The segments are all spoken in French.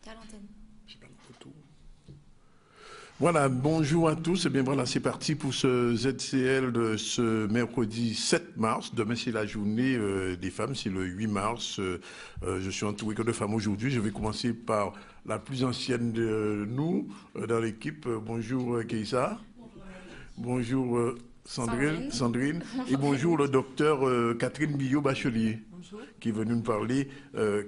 à l'antenne. Voilà, bonjour à tous. Et bien voilà, c'est parti pour ce ZCL de ce mercredi 7 mars. Demain, c'est la journée des femmes, c'est le 8 mars. Je suis entouré que de femmes aujourd'hui. Je vais commencer par la plus ancienne de nous dans l'équipe. Bonjour Keïssa. Bonjour Sandrine. Et bonjour le docteur Catherine Billot-Bachelier. Bonjour. Qui est venue nous parler,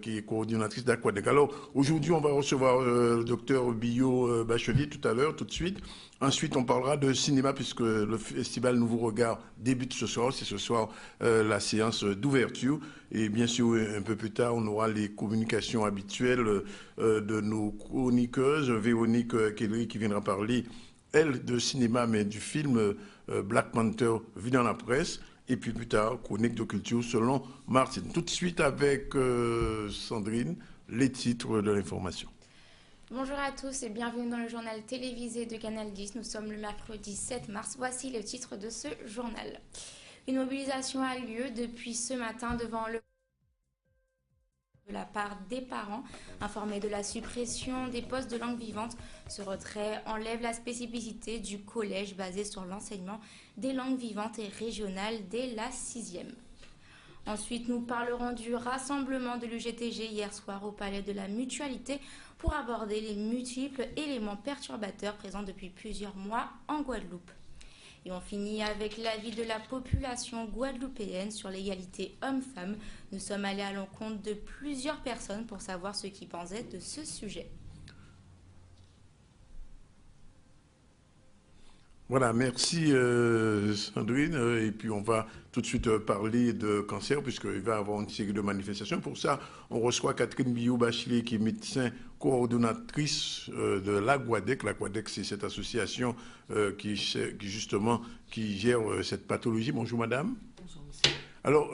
qui est coordinatrice d'Aquadec. Alors, aujourd'hui, on va recevoir le docteur Billot-Bachelier tout à l'heure, tout de suite. Ensuite, on parlera de cinéma, puisque le festival Nouveau Regard débute ce soir. C'est ce soir la séance d'ouverture. Et bien sûr, un peu plus tard, on aura les communications habituelles de nos chroniqueuses. Véronique Kelly qui viendra parler, elle, de cinéma, mais du film Black Panther vu dans la presse. Et puis plus tard, chronique de culture selon Martine. Tout de suite avec Sandrine, les titres de l'information. Bonjour à tous et bienvenue dans le journal télévisé de Canal 10. Nous sommes le mercredi 7 mars. Voici le titre de ce journal. Une mobilisation a lieu depuis ce matin devant le de la part des parents informés de la suppression des postes de langue vivante. Ce retrait enlève la spécificité du collège basé sur l'enseignement des langues vivantes et régionales dès la 6e. Ensuite, nous parlerons du rassemblement de l'UGTG hier soir au Palais de la Mutualité pour aborder les multiples éléments perturbateurs présents depuis plusieurs mois en Guadeloupe. Et on finit avec l'avis de la population guadeloupéenne sur l'égalité homme-femme. Nous sommes allés à l'encontre de plusieurs personnes pour savoir ce qu'ils pensaient de ce sujet. Voilà, merci Sandrine. Et puis on va tout de suite parler de cancer, puisqu'il va y avoir une série de manifestations. Pour ça, on reçoit Catherine Billot-Bachelier, qui est médecin coordonnatrice de l'Aquadec. L'Aquadec, c'est cette association qui gère cette pathologie. Bonjour madame. Bonjour monsieur. Alors,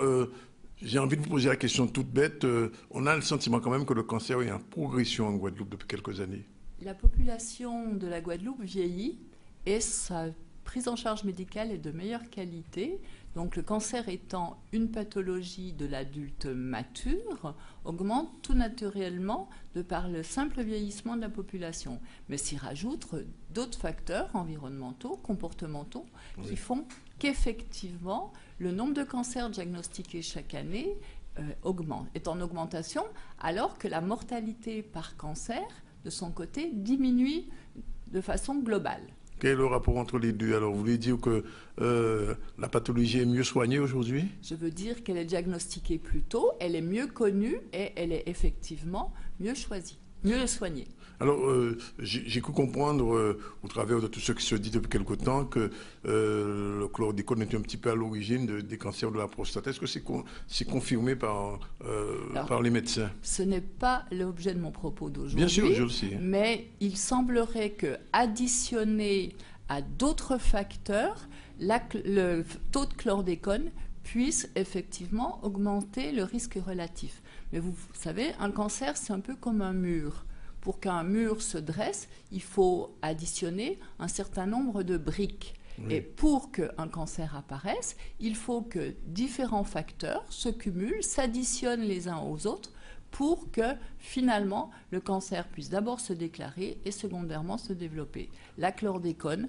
j'ai envie de vous poser la question toute bête. On a le sentiment quand même que le cancer est en progression en Guadeloupe depuis quelques années. La population de la Guadeloupe vieillit et sa prise en charge médicale est de meilleure qualité. Donc le cancer étant une pathologie de l'adulte mature, augmente tout naturellement de par le simple vieillissement de la population. Mais s'y rajoutent d'autres facteurs environnementaux, comportementaux, qui font qu'effectivement, le nombre de cancers diagnostiqués chaque année est en augmentation, alors que la mortalité par cancer, de son côté, diminue de façon globale. Quel est le rapport entre les deux? Alors, vous voulez dire que la pathologie est mieux soignée aujourd'hui? Je veux dire qu'elle est diagnostiquée plus tôt, elle est mieux connue et elle est effectivement mieux choisie, mieux soignée. Alors, j'ai cru comprendre, au travers de tout ce qui se dit depuis quelque temps, que le chlordécone était un petit peu à l'origine des cancers de la prostate. Est-ce que c'est confirmé par les médecins? Ce n'est pas l'objet de mon propos d'aujourd'hui. Bien sûr, je le sais. Mais il semblerait que, additionné à d'autres facteurs, le taux de chlordécone puisse effectivement augmenter le risque relatif. Mais vous savez, un cancer, c'est un peu comme un mur. Pour qu'un mur se dresse, il faut additionner un certain nombre de briques. Oui. Et pour qu'un cancer apparaisse, il faut que différents facteurs se cumulent, s'additionnent les uns aux autres pour que finalement le cancer puisse d'abord se déclarer et secondairement se développer. La chlordécone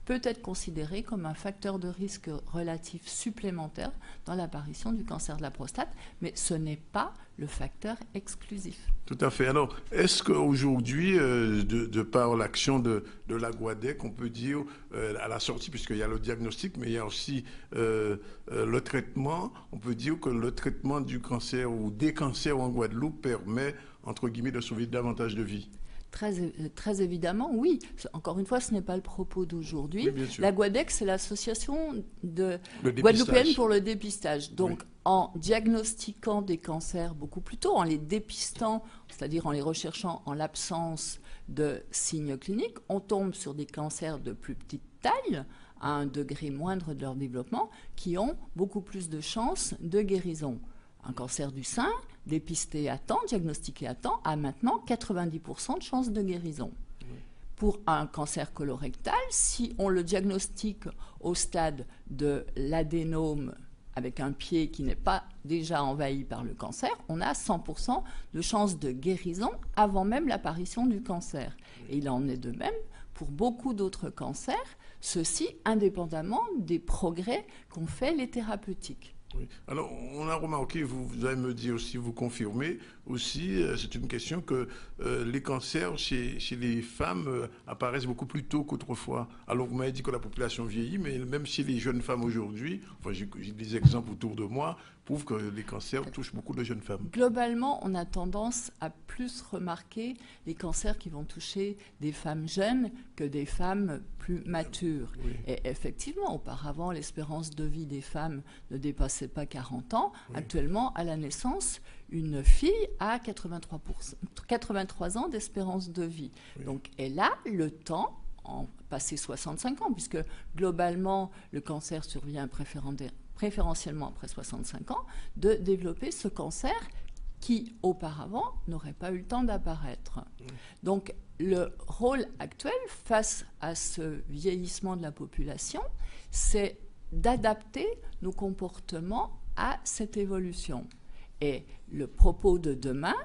peut être considéré comme un facteur de risque relatif supplémentaire dans l'apparition du cancer de la prostate, mais ce n'est pas le facteur exclusif. Tout à fait. Alors, est-ce qu'aujourd'hui, de par l'action de l'Aquadec, on peut dire, à la sortie, puisqu'il y a le diagnostic, mais il y a aussi le traitement, on peut dire que le traitement du cancer ou des cancers en Guadeloupe permet, entre guillemets, de sauver davantage de vies? Très évidemment, oui. Encore une fois, ce n'est pas le propos d'aujourd'hui. Oui, L'Aquadec, c'est l'association guadeloupéenne pour le dépistage. Donc, oui. En diagnostiquant des cancers beaucoup plus tôt, en les dépistant, c'est-à-dire en les recherchant en l'absence de signes cliniques, on tombe sur des cancers de plus petite taille, à un degré moindre de leur développement, qui ont beaucoup plus de chances de guérison. Un cancer du sein, dépisté à temps, diagnostiqué à temps, a maintenant 90% de chances de guérison. Oui. Pour un cancer colorectal, si on le diagnostique au stade de l'adénome avec un pied qui n'est pas déjà envahi par le cancer, on a 100% de chances de guérison avant même l'apparition du cancer. Et il en est de même pour beaucoup d'autres cancers, ceci indépendamment des progrès qu'ont fait les thérapeutiques. Oui. Alors, on a remarqué, vous allez me dire si vous confirmez aussi, c'est une question que les cancers chez les femmes apparaissent beaucoup plus tôt qu'autrefois. Alors, vous m'avez dit que la population vieillit, mais même chez les jeunes femmes aujourd'hui, enfin, j'ai des exemples autour de moi, prouvent que les cancers touchent beaucoup de jeunes femmes. Globalement, on a tendance à plus remarquer les cancers qui vont toucher des femmes jeunes que des femmes plus matures. Oui. Et effectivement, auparavant, l'espérance de vie des femmes ne dépassait pas 40 ans. Oui. Actuellement, à la naissance, une fille a 83 ans d'espérance de vie. Oui. Donc, elle a le temps, en passé 65 ans, puisque globalement, le cancer survient préférentiellement après 65 ans, de développer ce cancer qui, auparavant, n'aurait pas eu le temps d'apparaître. Oui. Donc, le rôle actuel face à ce vieillissement de la population, c'est d'adapter nos comportements à cette évolution. Et le propos de demain,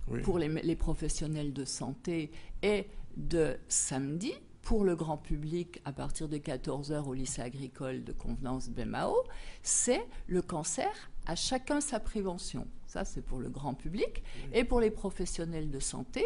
oui, pour les professionnels de santé, et de samedi, pour le grand public, à partir de 14h au lycée agricole de Convenance BMAO, c'est le cancer, à chacun sa prévention. Ça, c'est pour le grand public. Oui. Et pour les professionnels de santé,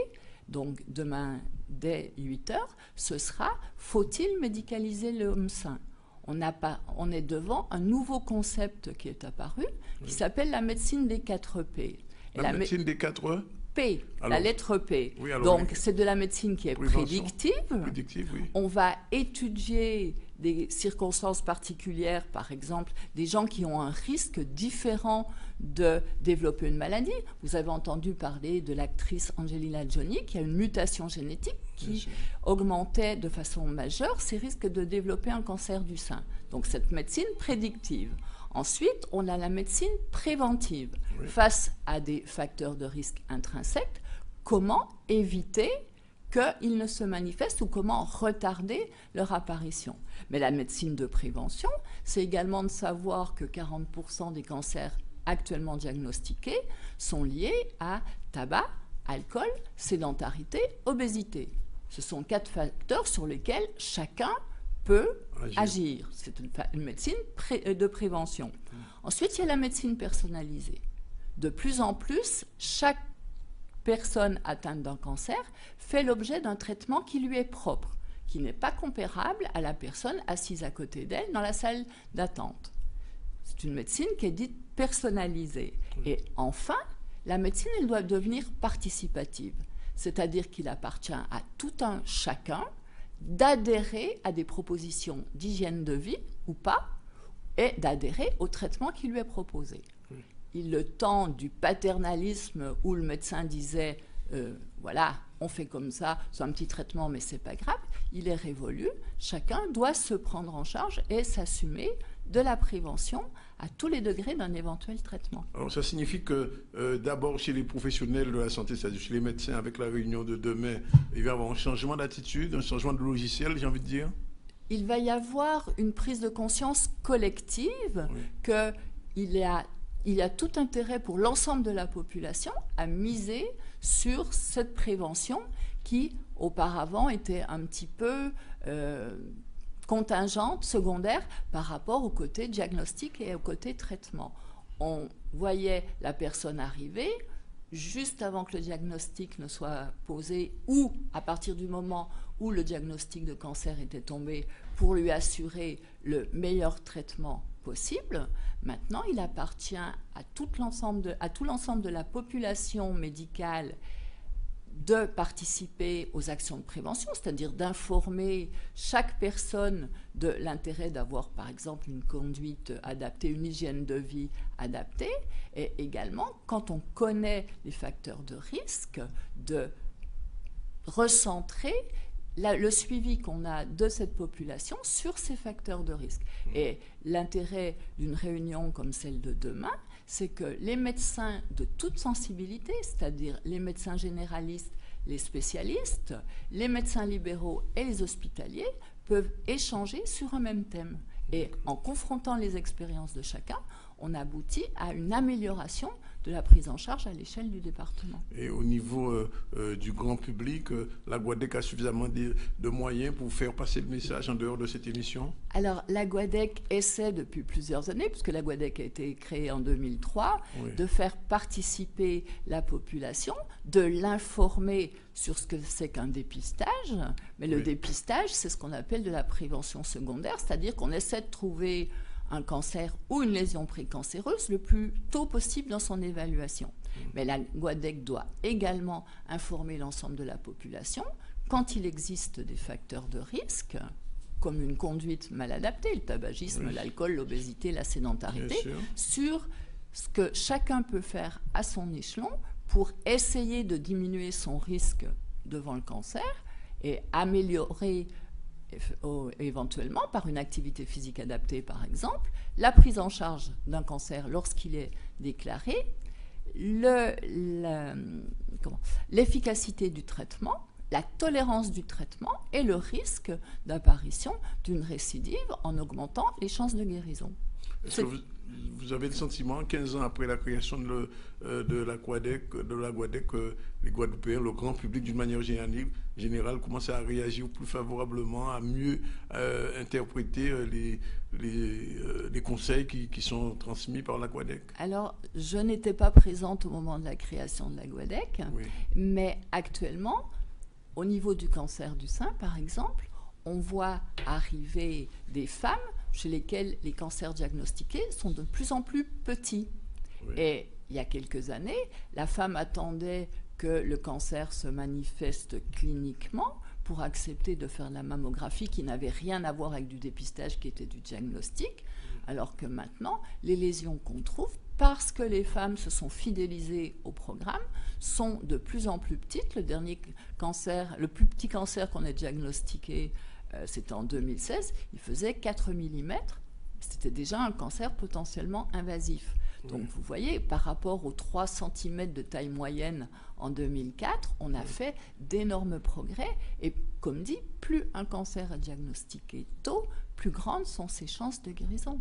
donc demain, dès 8h, ce sera « Faut-il médicaliser l'homme sain ?» On est devant un nouveau concept qui est apparu, oui, qui s'appelle la médecine des 4 P. La médecine des 4 P, alors, la lettre P. Oui, alors, donc, c'est de la médecine qui est prédictive. Oui. On va étudier des circonstances particulières, par exemple, des gens qui ont un risque différent de développer une maladie. Vous avez entendu parler de l'actrice Angelina Jolie, qui a une mutation génétique qui augmentait de façon majeure ses risques de développer un cancer du sein. Donc, cette médecine prédictive. Ensuite, on a la médecine préventive. Oui. Face à des facteurs de risque intrinsèques, comment éviter qu'ils ne se manifestent ou comment retarder leur apparition. Mais la médecine de prévention, c'est également de savoir que 40% des cancers actuellement diagnostiqués sont liés à tabac, alcool, sédentarité, obésité. Ce sont 4 facteurs sur lesquels chacun peut agir. C'est une médecine de prévention. Ensuite, il y a la médecine personnalisée. De plus en plus, chaque personne atteinte d'un cancer fait l'objet d'un traitement qui lui est propre, qui n'est pas comparable à la personne assise à côté d'elle dans la salle d'attente. C'est une médecine qui est dite personnalisée. Et enfin, la médecine, elle doit devenir participative. C'est-à-dire qu'il appartient à tout un chacun d'adhérer à des propositions d'hygiène de vie ou pas, et d'adhérer au traitement qui lui est proposé. Le temps du paternalisme où le médecin disait voilà, on fait comme ça, c'est un petit traitement, mais c'est pas grave, il est révolu. Chacun doit se prendre en charge et s'assumer de la prévention à tous les degrés d'un éventuel traitement. Alors ça signifie que d'abord chez les professionnels de la santé, c'est-à-dire chez les médecins, avec la réunion de demain, il va y avoir un changement d'attitude, un changement de logiciel, j'ai envie de dire. Il va y avoir une prise de conscience collective, oui, qu'il y a tout intérêt pour l'ensemble de la population à miser sur cette prévention qui, auparavant, était un petit peu contingente, secondaire, par rapport au côté diagnostic et au côté traitement. On voyait la personne arriver juste avant que le diagnostic ne soit posé ou à partir du moment où le diagnostic de cancer était tombé pour lui assurer le meilleur traitement possible. Maintenant, il appartient à tout l'ensemble de la population médicale de participer aux actions de prévention, c'est-à-dire d'informer chaque personne de l'intérêt d'avoir, par exemple, une conduite adaptée, une hygiène de vie adaptée, et également, quand on connaît les facteurs de risque, de recentrer le suivi qu'on a de cette population sur ces facteurs de risque. Et l'intérêt d'une réunion comme celle de demain, c'est que les médecins de toute sensibilité, c'est-à-dire les médecins généralistes, les spécialistes, les médecins libéraux et les hospitaliers, peuvent échanger sur un même thème. Et en confrontant les expériences de chacun, on aboutit à une amélioration de la prise en charge à l'échelle du département. Et au niveau du grand public, la Guadec a suffisamment de moyens pour faire passer le message en dehors de cette émission? Alors, la Guadec essaie depuis plusieurs années, puisque la Guadec a été créée en 2003, de faire participer la population, de l'informer sur ce que c'est qu'un dépistage. Mais le dépistage, c'est ce qu'on appelle de la prévention secondaire, c'est-à-dire qu'on essaie de trouver un cancer ou une lésion précancéreuse le plus tôt possible dans son évaluation. Mais la Guadec doit également informer l'ensemble de la population quand il existe des facteurs de risque, comme une conduite mal adaptée, le tabagisme, l'alcool, l'obésité, la sédentarité, sur ce que chacun peut faire à son échelon pour essayer de diminuer son risque devant le cancer et améliorer éventuellement, par une activité physique adaptée par exemple, la prise en charge d'un cancer lorsqu'il est déclaré, l'efficacité du traitement, la tolérance du traitement et le risque d'apparition d'une récidive en augmentant les chances de guérison. Est-ce que vous avez le sentiment, 15 ans après la création de la Guadec, que les Guadeloupéens, le grand public d'une manière générale, commence à réagir plus favorablement, à mieux interpréter les conseils qui sont transmis par la Guadec? Alors, je n'étais pas présente au moment de la création de la Guadec, mais actuellement, au niveau du cancer du sein, par exemple, on voit arriver des femmes chez lesquelles les cancers diagnostiqués sont de plus en plus petits. Et il y a quelques années, la femme attendait que le cancer se manifeste cliniquement pour accepter de faire de la mammographie qui n'avait rien à voir avec du dépistage qui était du diagnostic, alors que maintenant, les lésions qu'on trouve, parce que les femmes se sont fidélisées au programme, sont de plus en plus petites. Le dernier cancer, le plus petit cancer qu'on ait diagnostiqué, c'était en 2016, il faisait 4 mm. C'était déjà un cancer potentiellement invasif. Donc vous voyez, par rapport aux 3 cm de taille moyenne en 2004, on a fait d'énormes progrès. Et comme dit, plus un cancer est diagnostiqué tôt, plus grandes sont ses chances de guérison.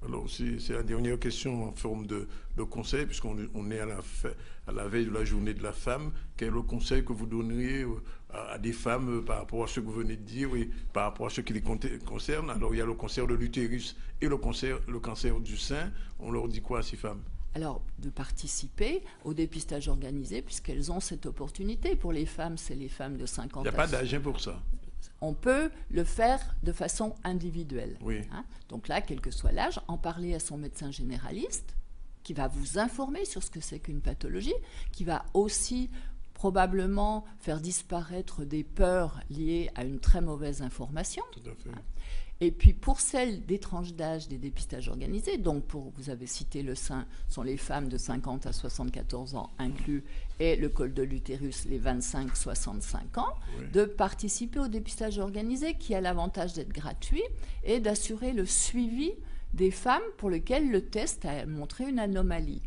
Alors, c'est la dernière question en forme de conseil, puisqu'on est à la veille de la journée de la femme. Quel est le conseil que vous donneriez à des femmes par rapport à ce que vous venez de dire et par rapport à ce qui les concerne? Alors, il y a le cancer de l'utérus et le cancer du sein. On leur dit quoi à ces femmes? Alors, de participer au dépistage organisé, puisqu'elles ont cette opportunité. Pour les femmes, c'est les femmes de 50 ans. Il n'y a pas d'âge pour ça. On peut le faire de façon individuelle. Donc là, quel que soit l'âge, en parler à son médecin généraliste, qui va vous informer sur ce que c'est qu'une pathologie, qui va aussi probablement faire disparaître des peurs liées à une très mauvaise information. Tout à fait. Et puis pour celles des tranches d'âge des dépistages organisés, donc vous avez cité le sein, sont les femmes de 50 à 74 ans inclus, et le col de l'utérus, les 25-65 ans, de participer au dépistage organisé qui a l'avantage d'être gratuit et d'assurer le suivi des femmes pour lesquelles le test a montré une anomalie.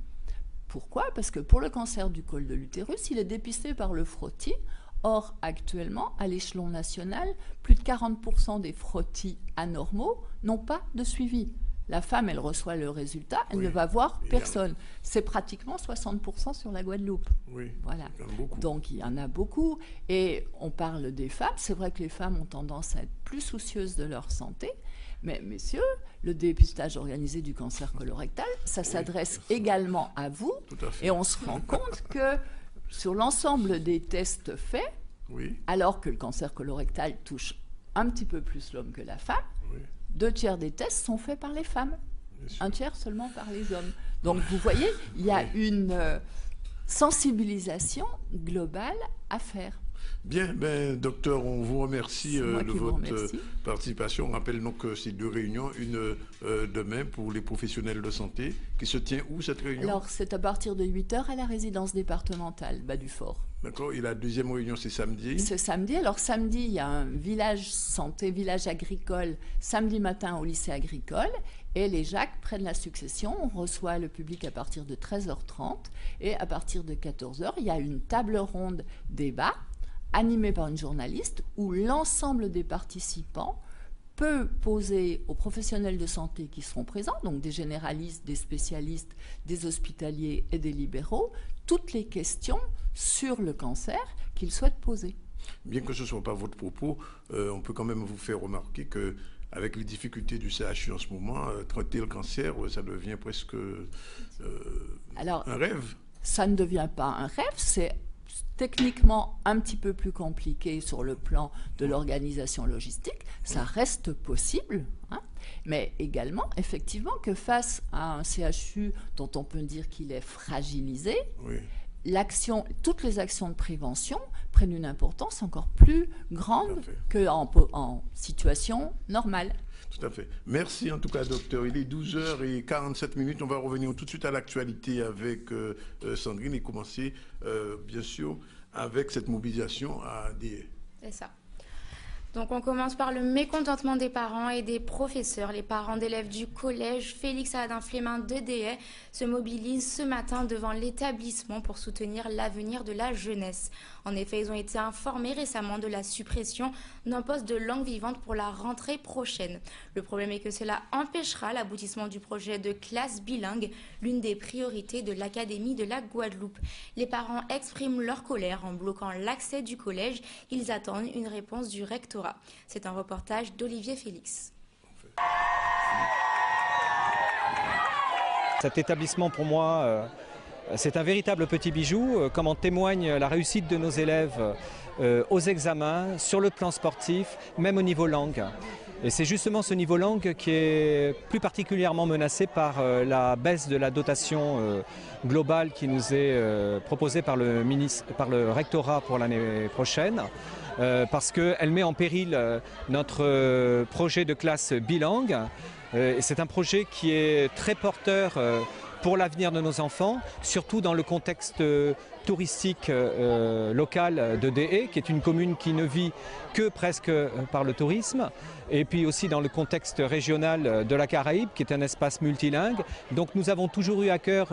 Pourquoi? Parce que pour le cancer du col de l'utérus, il est dépisté par le frottis. Or, actuellement, à l'échelon national, plus de 40% des frottis anormaux n'ont pas de suivi. La femme, elle reçoit le résultat, elle ne va voir personne. C'est pratiquement 60% sur la Guadeloupe. Voilà. Donc, il y en a beaucoup. Et on parle des femmes. C'est vrai que les femmes ont tendance à être plus soucieuses de leur santé. Mais messieurs, le dépistage organisé du cancer colorectal, ça s'adresse également à vous. Et on se rend compte que sur l'ensemble des tests faits, alors que le cancer colorectal touche un petit peu plus l'homme que la femme, 2/3 des tests sont faits par les femmes, 1/3 seulement par les hommes. Donc vous voyez, il y a une sensibilisation globale à faire. Bien, docteur, on vous remercie de votre participation. On rappelle donc ces 2 réunions, une demain pour les professionnels de santé, qui se tient où cette réunion? Alors, c'est à partir de 8h à la résidence départementale, Bas du Fort. D'accord, et la deuxième réunion, c'est samedi? C'est samedi. Alors, samedi, il y a un village santé, village agricole, samedi matin au lycée agricole. Et les Jacques prennent la succession. On reçoit le public à partir de 13h30. Et à partir de 14h, il y a une table ronde débat animée par une journaliste où l'ensemble des participants peut poser aux professionnels de santé qui seront présents, donc des généralistes, des spécialistes, des hospitaliers et des libéraux, toutes les questions sur le cancer qu'ils souhaitent poser. Bien que ce ne soit pas votre propos, on peut quand même vous faire remarquer que avec les difficultés du CHU en ce moment, traiter le cancer, ça devient presque un rêve. Ça ne devient pas un rêve, c'est techniquement un petit peu plus compliqué sur le plan de l'organisation logistique. Ça reste possible, hein, mais également, effectivement, que face à un CHU dont on peut dire qu'il est fragilisé, oui, toutes les actions de prévention prennent une importance encore plus grande qu'en situation normale. Tout à fait. Merci en tout cas, docteur. Il est 12h47. On va revenir tout de suite à l'actualité avec Sandrine et commencer, bien sûr, avec cette mobilisation à DE. C'est ça. Donc on commence par le mécontentement des parents et des professeurs. Les parents d'élèves du collège Félix-Aladin Flémin de Déhay se mobilisent ce matin devant l'établissement pour soutenir l'avenir de la jeunesse. En effet, ils ont été informés récemment de la suppression d'un poste de langue vivante pour la rentrée prochaine. Le problème est que cela empêchera l'aboutissement du projet de classe bilingue, l'une des priorités de l'Académie de la Guadeloupe. Les parents expriment leur colère en bloquant l'accès du collège. Ils attendent une réponse du rectorat. C'est un reportage d'Olivier Félix. Cet établissement, pour moi, c'est un véritable petit bijou, comme en témoigne la réussite de nos élèves aux examens, sur le plan sportif, même au niveau langue. Et c'est justement ce niveau langue qui est plus particulièrement menacé par la baisse de la dotation globale qui nous est proposée par le rectorat pour l'année prochaine. Parce qu'elle met en péril notre projet de classe bilingue. C'est un projet qui est très porteur pour l'avenir de nos enfants, surtout dans le contexte touristique local de Déhay, qui est une commune qui ne vit que presque par le tourisme, et puis aussi dans le contexte régional de la Caraïbe, qui est un espace multilingue. Donc nous avons toujours eu à cœur,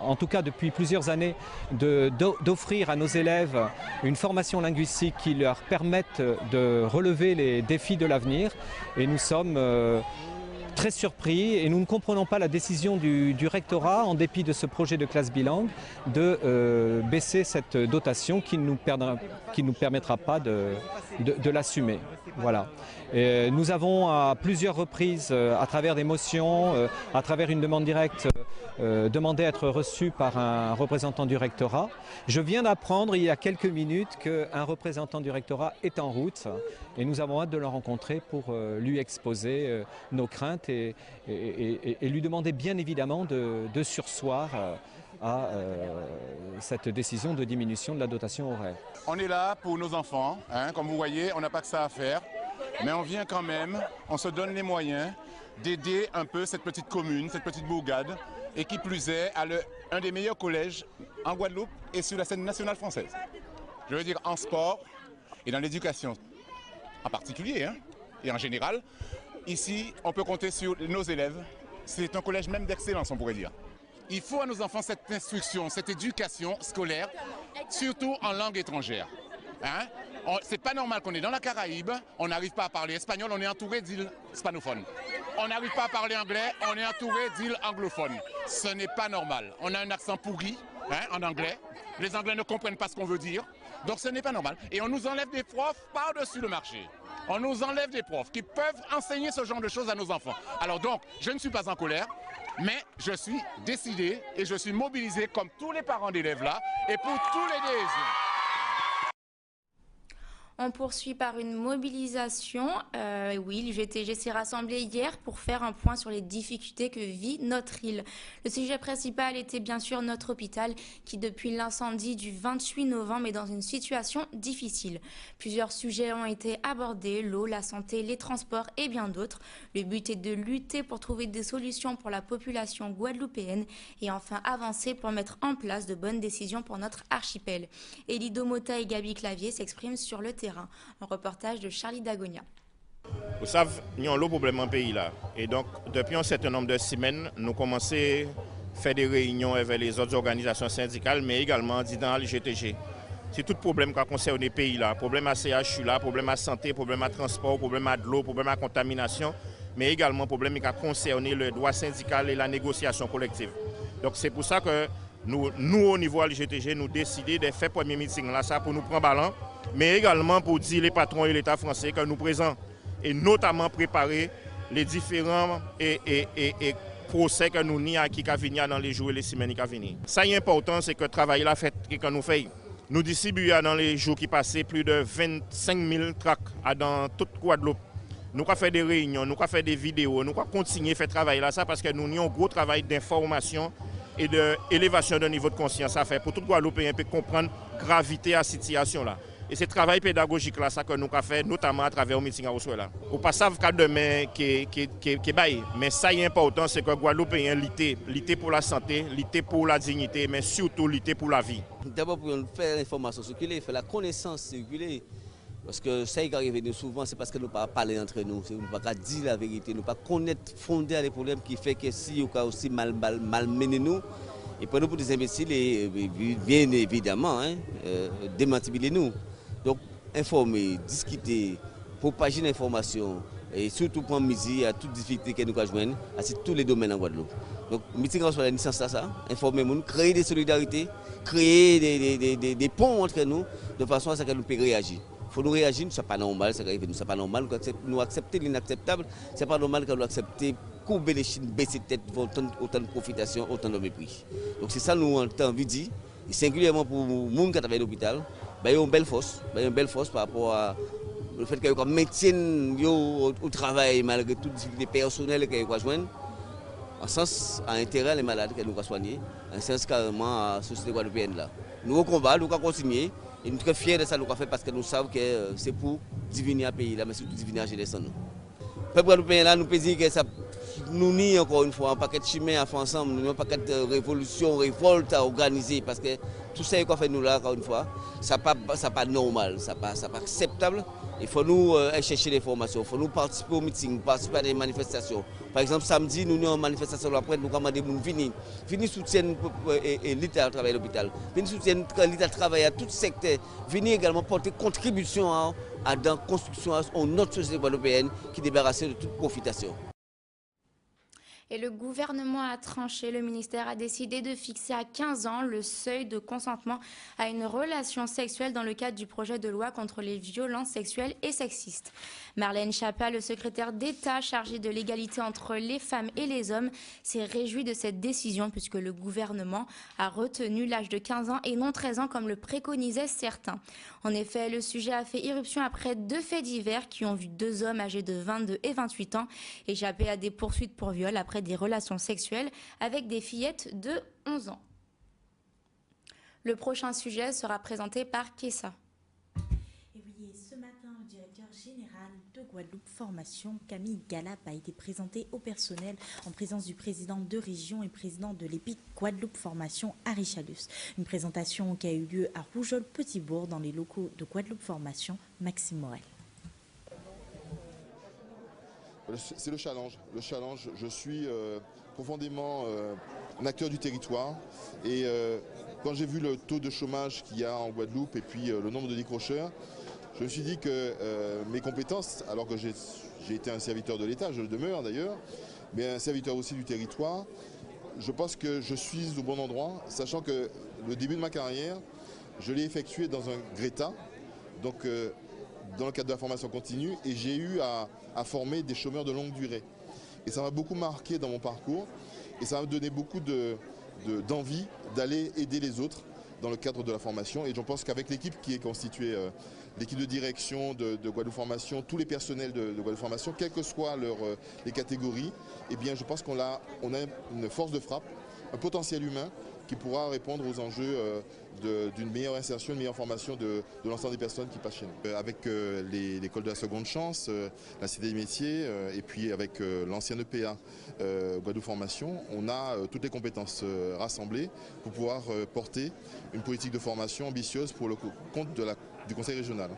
en tout cas depuis plusieurs années, d'offrir à nos élèves une formation linguistique qui leur permette de relever les défis de l'avenir. Et nous sommes très surpris et nous ne comprenons pas la décision du rectorat, en dépit de ce projet de classe bilingue, de baisser cette dotation qui ne nous permettra pas de l'assumer. Voilà. Et nous avons à plusieurs reprises, à travers des motions, à travers une demande directe, demandé à être reçu par un représentant du rectorat. Je viens d'apprendre il y a quelques minutes qu'un représentant du rectorat est en route et nous avons hâte de le rencontrer pour lui exposer nos craintes et lui demander bien évidemment de surseoir à cette décision de diminution de la dotation horaire. On est là pour nos enfants, hein, comme vous voyez, on n'a pas que ça à faire, mais on vient quand même, on se donne les moyens d'aider un peu cette petite commune, cette petite bourgade, et qui plus est, à un des meilleurs collèges en Guadeloupe et sur la scène nationale française. Je veux dire en sport et dans l'éducation en particulier, hein, et en général. Ici, on peut compter sur nos élèves. C'est un collège même d'excellence, on pourrait dire. Il faut à nos enfants cette instruction, cette éducation scolaire, surtout en langue étrangère. Hein? C'est pas normal qu'on est dans la Caraïbe, on n'arrive pas à parler espagnol, on est entouré d'îles hispanophones. On n'arrive pas à parler anglais, on est entouré d'îles anglophones. Ce n'est pas normal. On a un accent pourri, hein, en anglais. Les Anglais ne comprennent pas ce qu'on veut dire. Donc ce n'est pas normal. Et on nous enlève des profs par-dessus le marché. On nous enlève des profs qui peuvent enseigner ce genre de choses à nos enfants. Alors donc, je ne suis pas en colère, mais je suis décidé et je suis mobilisé comme tous les parents d'élèves là et pour tous les désirs. On poursuit par une mobilisation. Oui, l'UGTG s'est rassemblé hier pour faire un point sur les difficultés que vit notre île. Le sujet principal était bien sûr notre hôpital qui, depuis l'incendie du 28 novembre, est dans une situation difficile. Plusieurs sujets ont été abordés, l'eau, la santé, les transports et bien d'autres. Le but est de lutter pour trouver des solutions pour la population guadeloupéenne et enfin avancer pour mettre en place de bonnes décisions pour notre archipel. Élie Domota et Gabi Clavier s'expriment sur le terrain. Un reportage de Charlie Dagonia. Vous savez, nous avons le problème en pays là. Et donc, depuis un certain nombre de semaines, nous commençons à faire des réunions avec les autres organisations syndicales, mais également dans l'UGTG. c'est tout problème qui concerne le pays là. Problème à CHU là, problème à santé, problème à transport, problème à de l'eau, problème à contamination, mais également problème qui concerne le droit syndical et la négociation collective. Donc c'est pour ça que nous au niveau LGTG, nous décidons de faire premier meeting là, ça pour nous prendre ballon, mais également pour dire les patrons et l'État français que nous présents et notamment préparer les différents procès que nous n'y qui venir dans les jours et les semaines qui viennent. Ça qui est important, c'est que le travail là fait et que nous faisons. Nous distribuons dans les jours qui passent plus de 25 000 tracts dans toute Guadeloupe. Nous avons fait des réunions, nous avons fait des vidéos, nous avons continué à faire travail là, ça parce que nous avons un gros travail d'information et d'élévation de niveau de conscience à faire pour tout Guadeloupéen peut comprendre la gravité de la situation là. Et c'est le travail pédagogique là, ça que nous avons fait, notamment à travers le meeting à Oswell là. Au passage, demain qui baille, mais ça qui est important, c'est que Guadeloupéen lutter pour la santé, lutter pour la dignité, mais surtout lutter pour la vie. D'abord pour faire l'information circuler, faire la connaissance circuler. Parce que ça qui arrive nous souvent, c'est parce que nous ne pouvons pas parler entre nous, nous ne pouvons pas dire la vérité, nous ne pouvons pas connaître, fonder les problèmes qui fait que si on a aussi malmené nous, et pour nous, pour des imbéciles, et bien évidemment, démantibuler nous. Donc, informer, discuter, propager l'information, et surtout prendre mesure à toute difficulté que nous avons joindre, à tous les domaines en Guadeloupe. Donc, meeting sur la licence ça, informer nous, créer des solidarités, créer des ponts entre nous, de façon à ce que nous puissions réagir. Il faut nous réagir, ce n'est pas normal, ce n'est pas normal, nous accepter l'inacceptable, ce n'est pas normal que nous accepter courber les chines, baisser la tête, autant de profitation, autant de mépris. Donc c'est ça nous on a envie de dire, et singulièrement pour les gens qui travaillent à l'hôpital, il y a une belle force par rapport à le fait qu'ils maintiennent au travail malgré toutes les difficultés personnelles qu'ils ont joindre, en sens à intérêt les malades que nous avons soignés, en sens carrément à la société guadeloupéenne là. Nous au combat, nous allons continuer. Et nous sommes très fiers de ça, nous avons fait parce que nous savons que c'est pour diviner le pays là, mais surtout diviner la jeunesse. Le peuple guadeloupéen là, nous peut dire que ça nous nie encore une fois un paquet de chemins à faire ensemble, nous avons un paquet de révolutions, révoltes à organiser parce que tout ça qu'on fait nous là, encore une fois, ça n'est pas normal, ça n'est pas acceptable. Il faut nous chercher des formations, il faut nous participer aux meetings, participer à des manifestations. Par exemple, samedi, nous avons une manifestation après, nous demandons de venir soutenir l'État à travers l'hôpital, venir soutenir l'État à travers tout secteur, venir également porter contribution à la construction de notre société guadeloupéenne qui est débarrassée de toute profitation. Et le gouvernement a tranché. Le ministère a décidé de fixer à 15 ans le seuil de consentement à une relation sexuelle dans le cadre du projet de loi contre les violences sexuelles et sexistes. Marlène Schiappa, le secrétaire d'État chargé de l'égalité entre les femmes et les hommes, s'est réjoui de cette décision puisque le gouvernement a retenu l'âge de 15 ans et non 13 ans comme le préconisaient certains. En effet, le sujet a fait irruption après 2 faits divers qui ont vu 2 hommes âgés de 22 et 28 ans échapper à des poursuites pour viol après des relations sexuelles avec des fillettes de 11 ans. Le prochain sujet sera présenté par Kessa. Et oui, ce matin, le directeur général de Guadeloupe Formation, Camille Galap, a été présenté au personnel en présence du président de région et président de l'EPIC Guadeloupe Formation à Richalus. Une présentation qui a eu lieu à Rougeole-Petit-Bourg dans les locaux de Guadeloupe Formation, Maxime Morel. C'est le challenge. Le challenge, je suis profondément un acteur du territoire et quand j'ai vu le taux de chômage qu'il y a en Guadeloupe et puis le nombre de décrocheurs, je me suis dit que mes compétences, alors que j'ai été un serviteur de l'État, je le demeure d'ailleurs, mais un serviteur aussi du territoire, je pense que je suis au bon endroit, sachant que le début de ma carrière, je l'ai effectué dans un Greta, donc dans le cadre de la formation continue, et j'ai eu à former des chômeurs de longue durée. Et ça m'a beaucoup marqué dans mon parcours, et ça m'a donné beaucoup d'envie d'aller aider les autres dans le cadre de la formation. Et je pense qu'avec l'équipe qui est constituée, l'équipe de direction de Guadeloupe Formation, tous les personnels de Guadeloupe Formation, quelles que soient les catégories, eh bien je pense qu'on a une force de frappe, un potentiel humain qui pourra répondre aux enjeux d'une meilleure insertion, une meilleure formation de l'ensemble des personnes qui passent chez nous. Avec l'école de la seconde chance, la Cité des métiers et puis avec l'ancienne EPA Guadeloupe Formation, on a toutes les compétences rassemblées pour pouvoir porter une politique de formation ambitieuse pour le compte du Conseil régional.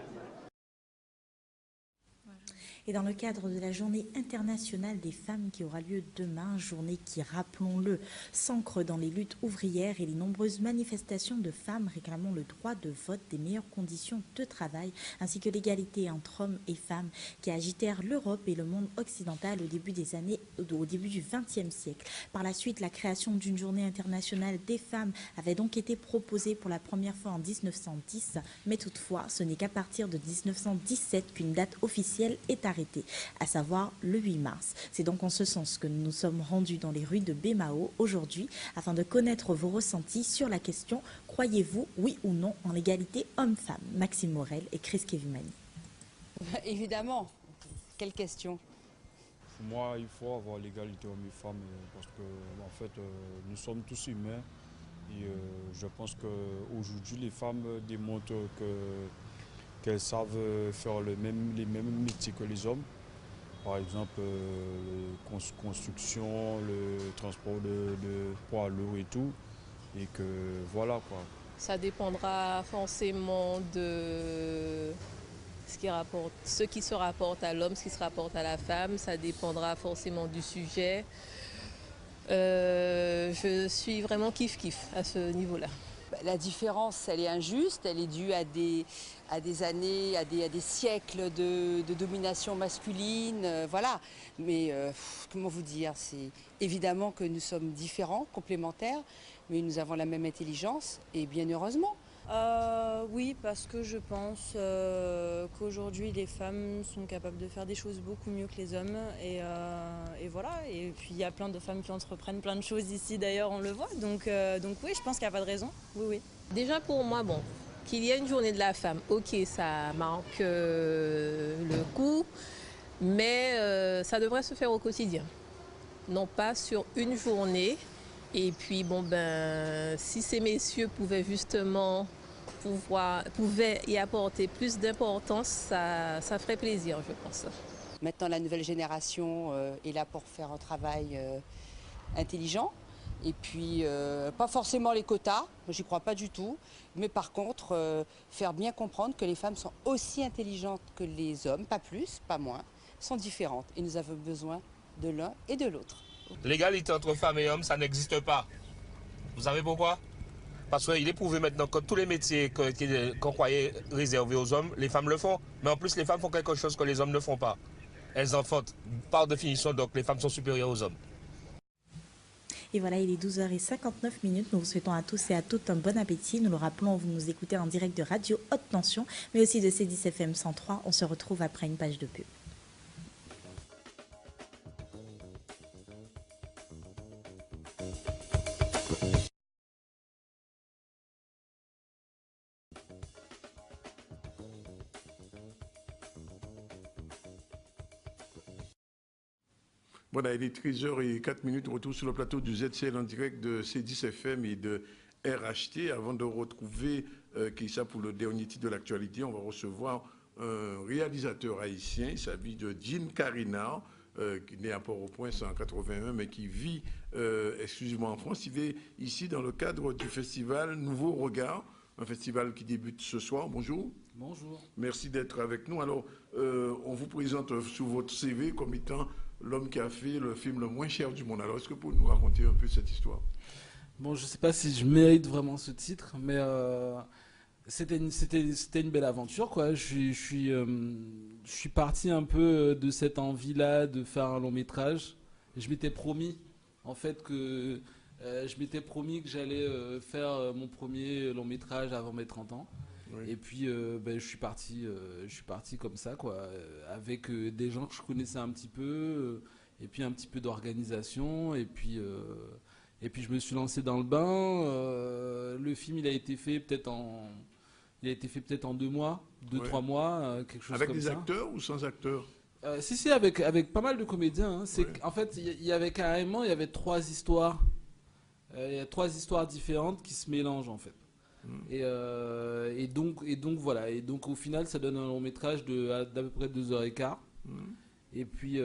Et dans le cadre de la journée internationale des femmes qui aura lieu demain, journée qui, rappelons-le, s'ancre dans les luttes ouvrières et les nombreuses manifestations de femmes réclamant le droit de vote, des meilleures conditions de travail, ainsi que l'égalité entre hommes et femmes qui agitèrent l'Europe et le monde occidental au début du XXe siècle. Par la suite, la création d'une journée internationale des femmes avait donc été proposée pour la première fois en 1910, mais toutefois, ce n'est qu'à partir de 1917 qu'une date officielle est arrêtée, à savoir le 8 mars. C'est donc en ce sens que nous nous sommes rendus dans les rues de Bémao aujourd'hui afin de connaître vos ressentis sur la question « Croyez-vous, oui ou non, en l'égalité homme-femme » Maxime Morel et Chris Kevimani. Évidemment. Quelle question? Pour moi, il faut avoir l'égalité homme et femme parce que, en fait, nous sommes tous humains et je pense qu'aujourd'hui, les femmes démontrent qu'elles savent faire les mêmes métiers que les hommes. Par exemple, construction, le transport de poids lourds et tout. Et que voilà quoi. Ça dépendra forcément de ce qui se rapporte à l'homme, ce qui se rapporte à la femme. Ça dépendra forcément du sujet. Je suis vraiment kiff-kiff à ce niveau-là. La différence, elle est injuste, elle est due à des années, à des siècles de domination masculine, voilà. Mais comment vous dire, c'est évidemment que nous sommes différents, complémentaires, mais nous avons la même intelligence et bien heureusement. Oui, parce que je pense qu'aujourd'hui les femmes sont capables de faire des choses beaucoup mieux que les hommes et voilà. Et puis il y a plein de femmes qui entreprennent plein de choses ici d'ailleurs, on le voit. Donc oui, je pense qu'il n'y a pas de raison. Oui, oui. Déjà pour moi, bon, qu'il y ait une journée de la femme, ok, ça marque le coup, mais ça devrait se faire au quotidien, non pas sur une journée. Et puis bon ben, si ces messieurs pouvaient justement y apporter plus d'importance, ça ferait plaisir, je pense. Maintenant, la nouvelle génération est là pour faire un travail intelligent. Et puis, pas forcément les quotas, j'y crois pas du tout. Mais par contre, faire bien comprendre que les femmes sont aussi intelligentes que les hommes, pas plus, pas moins, sont différentes. Et nous avons besoin de l'un et de l'autre. L'égalité entre femmes et hommes, ça n'existe pas. Vous savez pourquoi? Parce qu'il est prouvé maintenant que tous les métiers qu'on croyait réservés aux hommes, les femmes le font. Mais en plus, les femmes font quelque chose que les hommes ne font pas. Elles enfantent. Par définition, donc, les femmes sont supérieures aux hommes. Et voilà, il est 12h59. Nous vous souhaitons à tous et à toutes un bon appétit. Nous le rappelons, vous nous écoutez en direct de Radio Haute Tension, mais aussi de C10 FM 103. On se retrouve après une page de pub. Voilà, il est 13h04, retour sur le plateau du ZCL en direct de C10 FM et de RHT. Avant de retrouver Keïssa pour le dernier titre de l'actualité, on va recevoir un réalisateur haïtien. Il s'agit de Jean Carinard, qui est né à Port-au-Prince en 81, mais qui vit exclusivement en France. Il est ici dans le cadre du festival Nouveau Regard, un festival qui débute ce soir. Bonjour. Bonjour. Merci d'être avec nous. Alors, on vous présente sur votre CV comme étant l'homme qui a fait le film le moins cher du monde. Alors, est-ce que vous pouvez nous raconter un peu cette histoire? Bon, je ne sais pas si je mérite vraiment ce titre, mais c'était une belle aventure, quoi. Je suis parti un peu de cette envie-là de faire un long métrage. Je m'étais promis, en fait, que que j'allais faire mon premier long métrage avant mes 30 ans. Oui. Et puis je suis parti comme ça, quoi, avec des gens que je connaissais un petit peu, et puis un petit peu d'organisation, et puis je me suis lancé dans le bain. Le film, il a été fait peut-être en 2 mois, 3 mois, quelque chose comme ça. Avec des acteurs ou sans acteurs? Si, avec pas mal de comédiens. Hein. En fait, il y avait 3 histoires. Il y a 3 histoires différentes qui se mélangent, en fait. Et donc voilà. Et donc au final, ça donne un long métrage d'à peu près 2h15. Et puis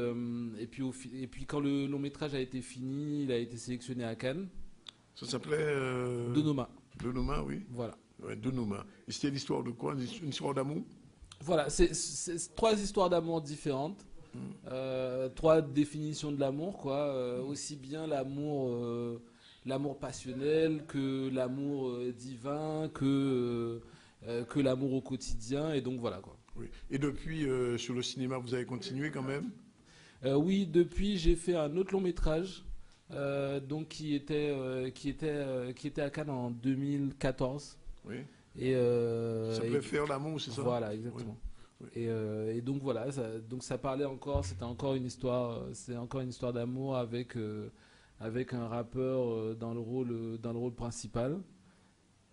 quand le long métrage a été fini, il a été sélectionné à Cannes. Ça s'appelait Donoma. Donoma, oui. Voilà. Ouais, Donoma. Et c'était l'histoire de quoi? Une histoire d'amour? Voilà, c'est 3 histoires d'amour différentes. 3 définitions de l'amour, quoi. Aussi bien l'amour passionnel que l'amour divin, que l'amour au quotidien, et donc voilà, quoi. Oui. Et depuis, sur le cinéma, vous avez continué quand même? Oui, depuis, j'ai fait un autre long métrage, donc qui était à Cannes en 2014. Oui. Et, ça s'appelait Faire l'amour, c'est ça? Voilà, exactement. Oui. Et donc voilà, ça parlait encore, c'était encore une histoire d'amour avec un rappeur dans le rôle principal.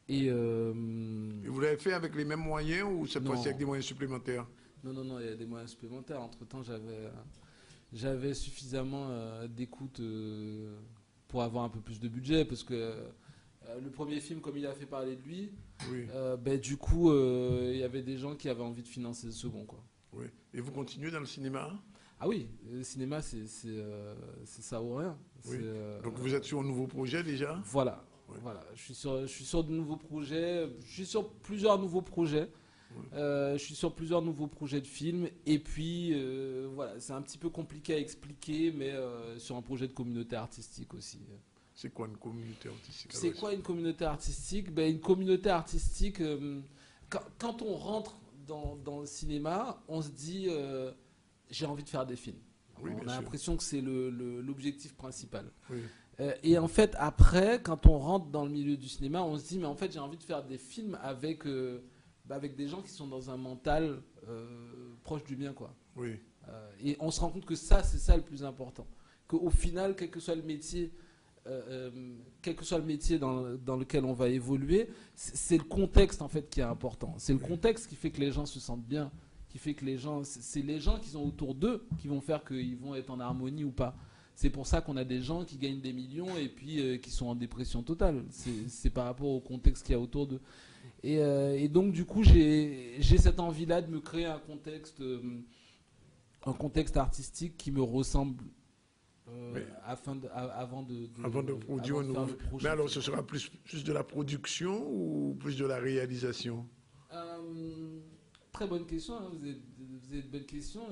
Et vous l'avez fait avec les mêmes moyens ou cette fois-ci avec des moyens supplémentaires? Non, il y a des moyens supplémentaires. Entre-temps, j'avais suffisamment d'écoute pour avoir un peu plus de budget, parce que le premier film, comme il a fait parler de lui, du coup, il y avait des gens qui avaient envie de financer le second, quoi. Oui. Et vous continuez dans le cinéma? Ah oui, le cinéma, c'est ça ou rien. Oui. Donc vous êtes sur un nouveau projet déjà? Voilà. Oui. Voilà. Je suis sur de nouveaux projets. Je suis sur plusieurs nouveaux projets. Oui. Je suis sur plusieurs nouveaux projets de films. Et puis, voilà, c'est un petit peu compliqué à expliquer, mais sur un projet de communauté artistique aussi. C'est quoi une communauté artistique? C'est quoi une communauté artistique? Une communauté artistique, quand on rentre dans le cinéma, on se dit j'ai envie de faire des films. Oui, on a l'impression que c'est l'objectif principal. Oui. Et en fait, après, quand on rentre dans le milieu du cinéma, on se dit mais en fait j'ai envie de faire des films avec des gens qui sont dans un mental proche du mien, quoi. Oui. Et on se rend compte que c'est ça le plus important. Qu'au final, quel que soit le métier dans lequel on va évoluer, c'est le contexte en fait qui est important. C'est le contexte qui fait que les gens se sentent bien, qui fait que c'est les gens qui sont autour d'eux qui vont faire qu'ils vont être en harmonie ou pas. C'est pour ça qu'on a des gens qui gagnent des millions et puis qui sont en dépression totale. C'est par rapport au contexte qu'il y a autour d'eux. Et donc du coup, j'ai cette envie-là de me créer un contexte artistique qui me ressemble. Avant de produire un nouveau. Mais alors, ce sera plus de la production ou plus de la réalisation? Très bonne question. Hein, vous avez de bonnes questions.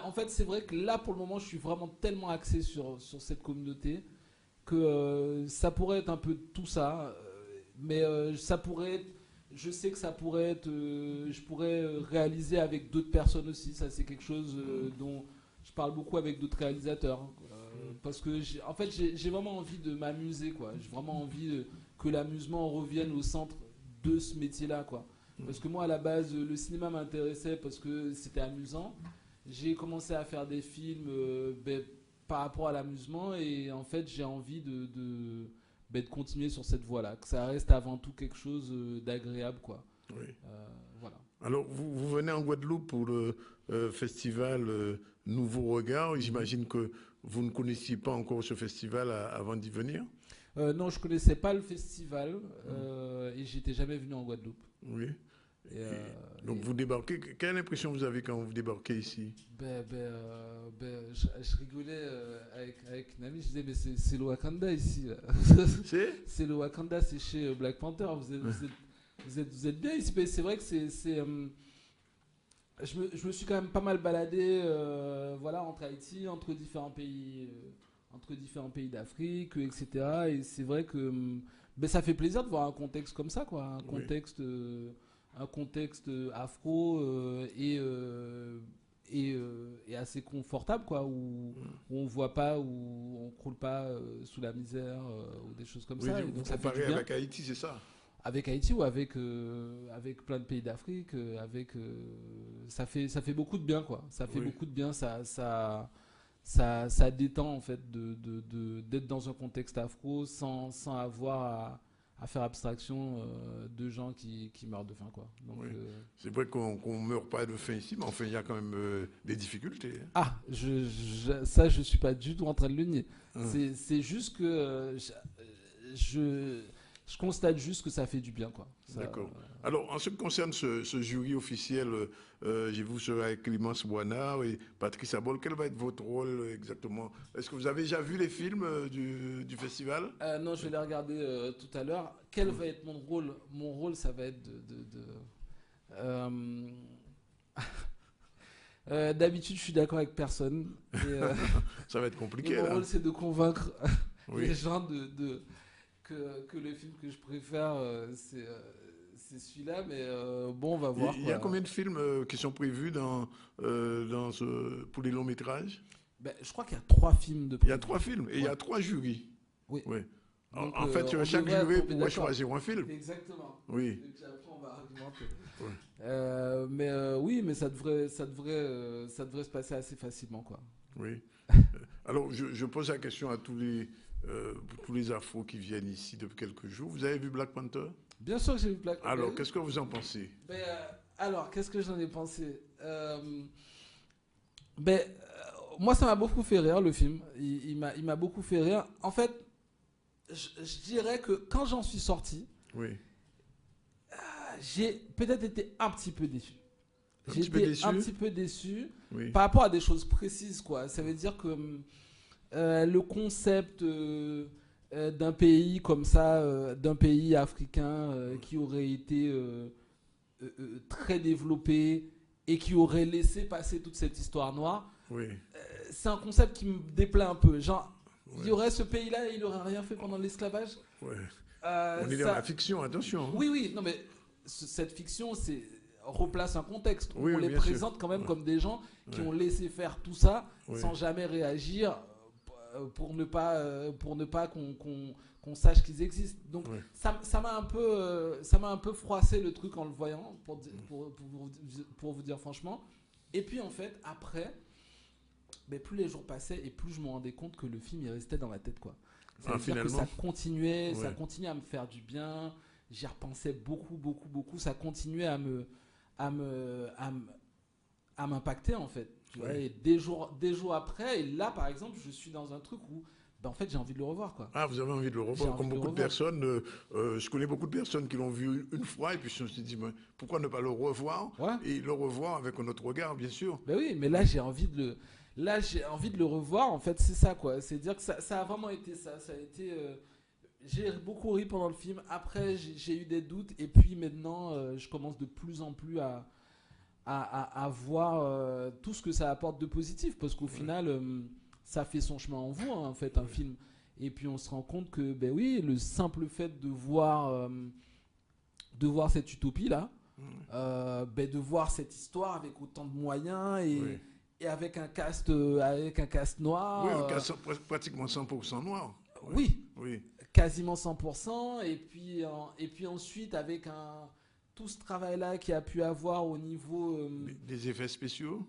En fait, c'est vrai que là, pour le moment, je suis vraiment tellement axé sur cette communauté que ça pourrait être un peu tout ça. Mais ça pourrait être. Je sais que ça pourrait être. Je pourrais réaliser avec d'autres personnes aussi. Ça, c'est quelque chose dont je parle beaucoup avec d'autres réalisateurs, parce que en fait j'ai vraiment envie de m'amuser, quoi. J'ai vraiment envie que l'amusement revienne au centre de ce métier-là, quoi. Parce que moi à la base le cinéma m'intéressait parce que c'était amusant. J'ai commencé à faire des films par rapport à l'amusement et en fait j'ai envie de continuer sur cette voie-là, que ça reste avant tout quelque chose d'agréable, quoi. Oui. Voilà. Alors, vous venez en Guadeloupe pour le festival Nouveau Regard. J'imagine que vous ne connaissiez pas encore ce festival avant d'y venir? Non, je ne connaissais pas le festival et j'étais jamais venu en Guadeloupe. Oui. Donc vous débarquez. Quelle impression vous avez quand vous débarquez ici? Je rigolais avec une amie, je disais mais c'est le Wakanda ici. C'est le Wakanda, c'est chez Black Panther. Vous êtes bien ici. C'est vrai que je me suis quand même pas mal baladé entre Haïti, entre différents pays d'Afrique, etc. Et c'est vrai que ça fait plaisir de voir un contexte comme ça, quoi. Un contexte afro et assez confortable, quoi, où on voit pas, où on croule pas sous la misère ou des choses comme ça. Et donc ça fait du bien. Avec Haïti, c'est ça? Avec Haïti ou avec plein de pays d'Afrique, ça fait beaucoup de bien, quoi. Ça fait beaucoup de bien, ça détend en fait d'être dans un contexte afro sans avoir à faire abstraction de gens qui meurent de faim, quoi. Donc, c'est vrai qu'on meurt pas de faim ici, mais enfin il y a quand même des difficultés. Hein. Ah, ça je suis pas du tout en train de le nier. C'est juste que je constate juste que ça fait du bien, quoi. D'accord. Alors, en ce qui concerne ce jury officiel, j'ai vu sur avec Clémence Boinard et Patrice Abol. Quel va être votre rôle exactement? Est-ce que vous avez déjà vu les films du festival? Non, je vais les regarder tout à l'heure. Quel va être mon rôle? Mon rôle, ça va être D'habitude, je suis d'accord avec personne. Et, ça va être compliqué. Mon là. rôle, c'est de convaincre oui. les gens que le film que je préfère, c'est celui-là. Mais bon, on va voir. Il y a combien de films qui sont prévus pour les longs métrages? Je crois qu'il y a 3 films de prévus. Il y a 3 films et il y a 3 jurys. Oui. Donc, en fait, chaque jury pourrait choisir un film. Exactement. Oui. Et puis après, on va argumenter. Oui, mais ça devrait se passer assez facilement, quoi. Oui. Alors, je pose la question à tous les afros qui viennent ici depuis quelques jours. Vous avez vu Black Panther? Bien sûr que j'ai vu Black Panther. Alors, qu'est-ce que vous en pensez? Alors, qu'est-ce que j'en ai pensé? Moi, ça m'a beaucoup fait rire, le film. Il m'a beaucoup fait rire. En fait, je dirais que quand j'en suis sorti, j'ai peut-être été un petit peu déçu. J'ai été un petit peu déçu par rapport à des choses précises, quoi. Ça veut dire que le concept d'un pays comme ça, d'un pays africain qui aurait été très développé et qui aurait laissé passer toute cette histoire noire, c'est un concept qui me déplaît un peu. Genre, il y aurait ce pays-là et il n'aurait rien fait pendant l'esclavage. On est dans la fiction, attention. Hein. Oui, non mais cette fiction, replace un contexte où on les bien présente sûr. quand même comme des gens qui ont laissé faire tout ça sans jamais réagir pour ne pas qu'on sache qu'ils existent. Donc ça m'a un peu froissé le truc en le voyant, pour vous dire franchement. Et puis en fait, après, plus les jours passaient et plus je me rendais compte que le film il restait dans ma tête, quoi. C'est-à-dire que ça continuait à me faire du bien. J'y repensais beaucoup. Ça continuait à m'impacter, en fait. Tu vois, et des jours après, et là par exemple, je suis dans un truc où en fait j'ai envie de le revoir, quoi. Ah, vous avez envie de le revoir? Comme beaucoup de personnes, je connais beaucoup de personnes qui l'ont vu une fois et puis je me suis dit pourquoi ne pas le revoir et le revoir avec un autre regard, bien sûr. Oui, mais là j'ai envie de le revoir, en fait. C'est ça, quoi. C'est dire que ça a vraiment été ça. Ça a été j'ai beaucoup ri pendant le film. Après, j'ai eu des doutes. Et puis maintenant, je commence de plus en plus à voir tout ce que ça apporte de positif. Parce qu'au final, ça fait son chemin en vous, hein, en fait, un film. Et puis on se rend compte que, le simple fait de voir cette utopie-là, de voir cette histoire avec autant de moyens et avec un cast noir. Oui, un cast pratiquement 100% noir. Oui. Quasiment 100%. Et puis ensuite, avec tout ce travail-là qu'il y a pu avoir au niveau... des effets spéciaux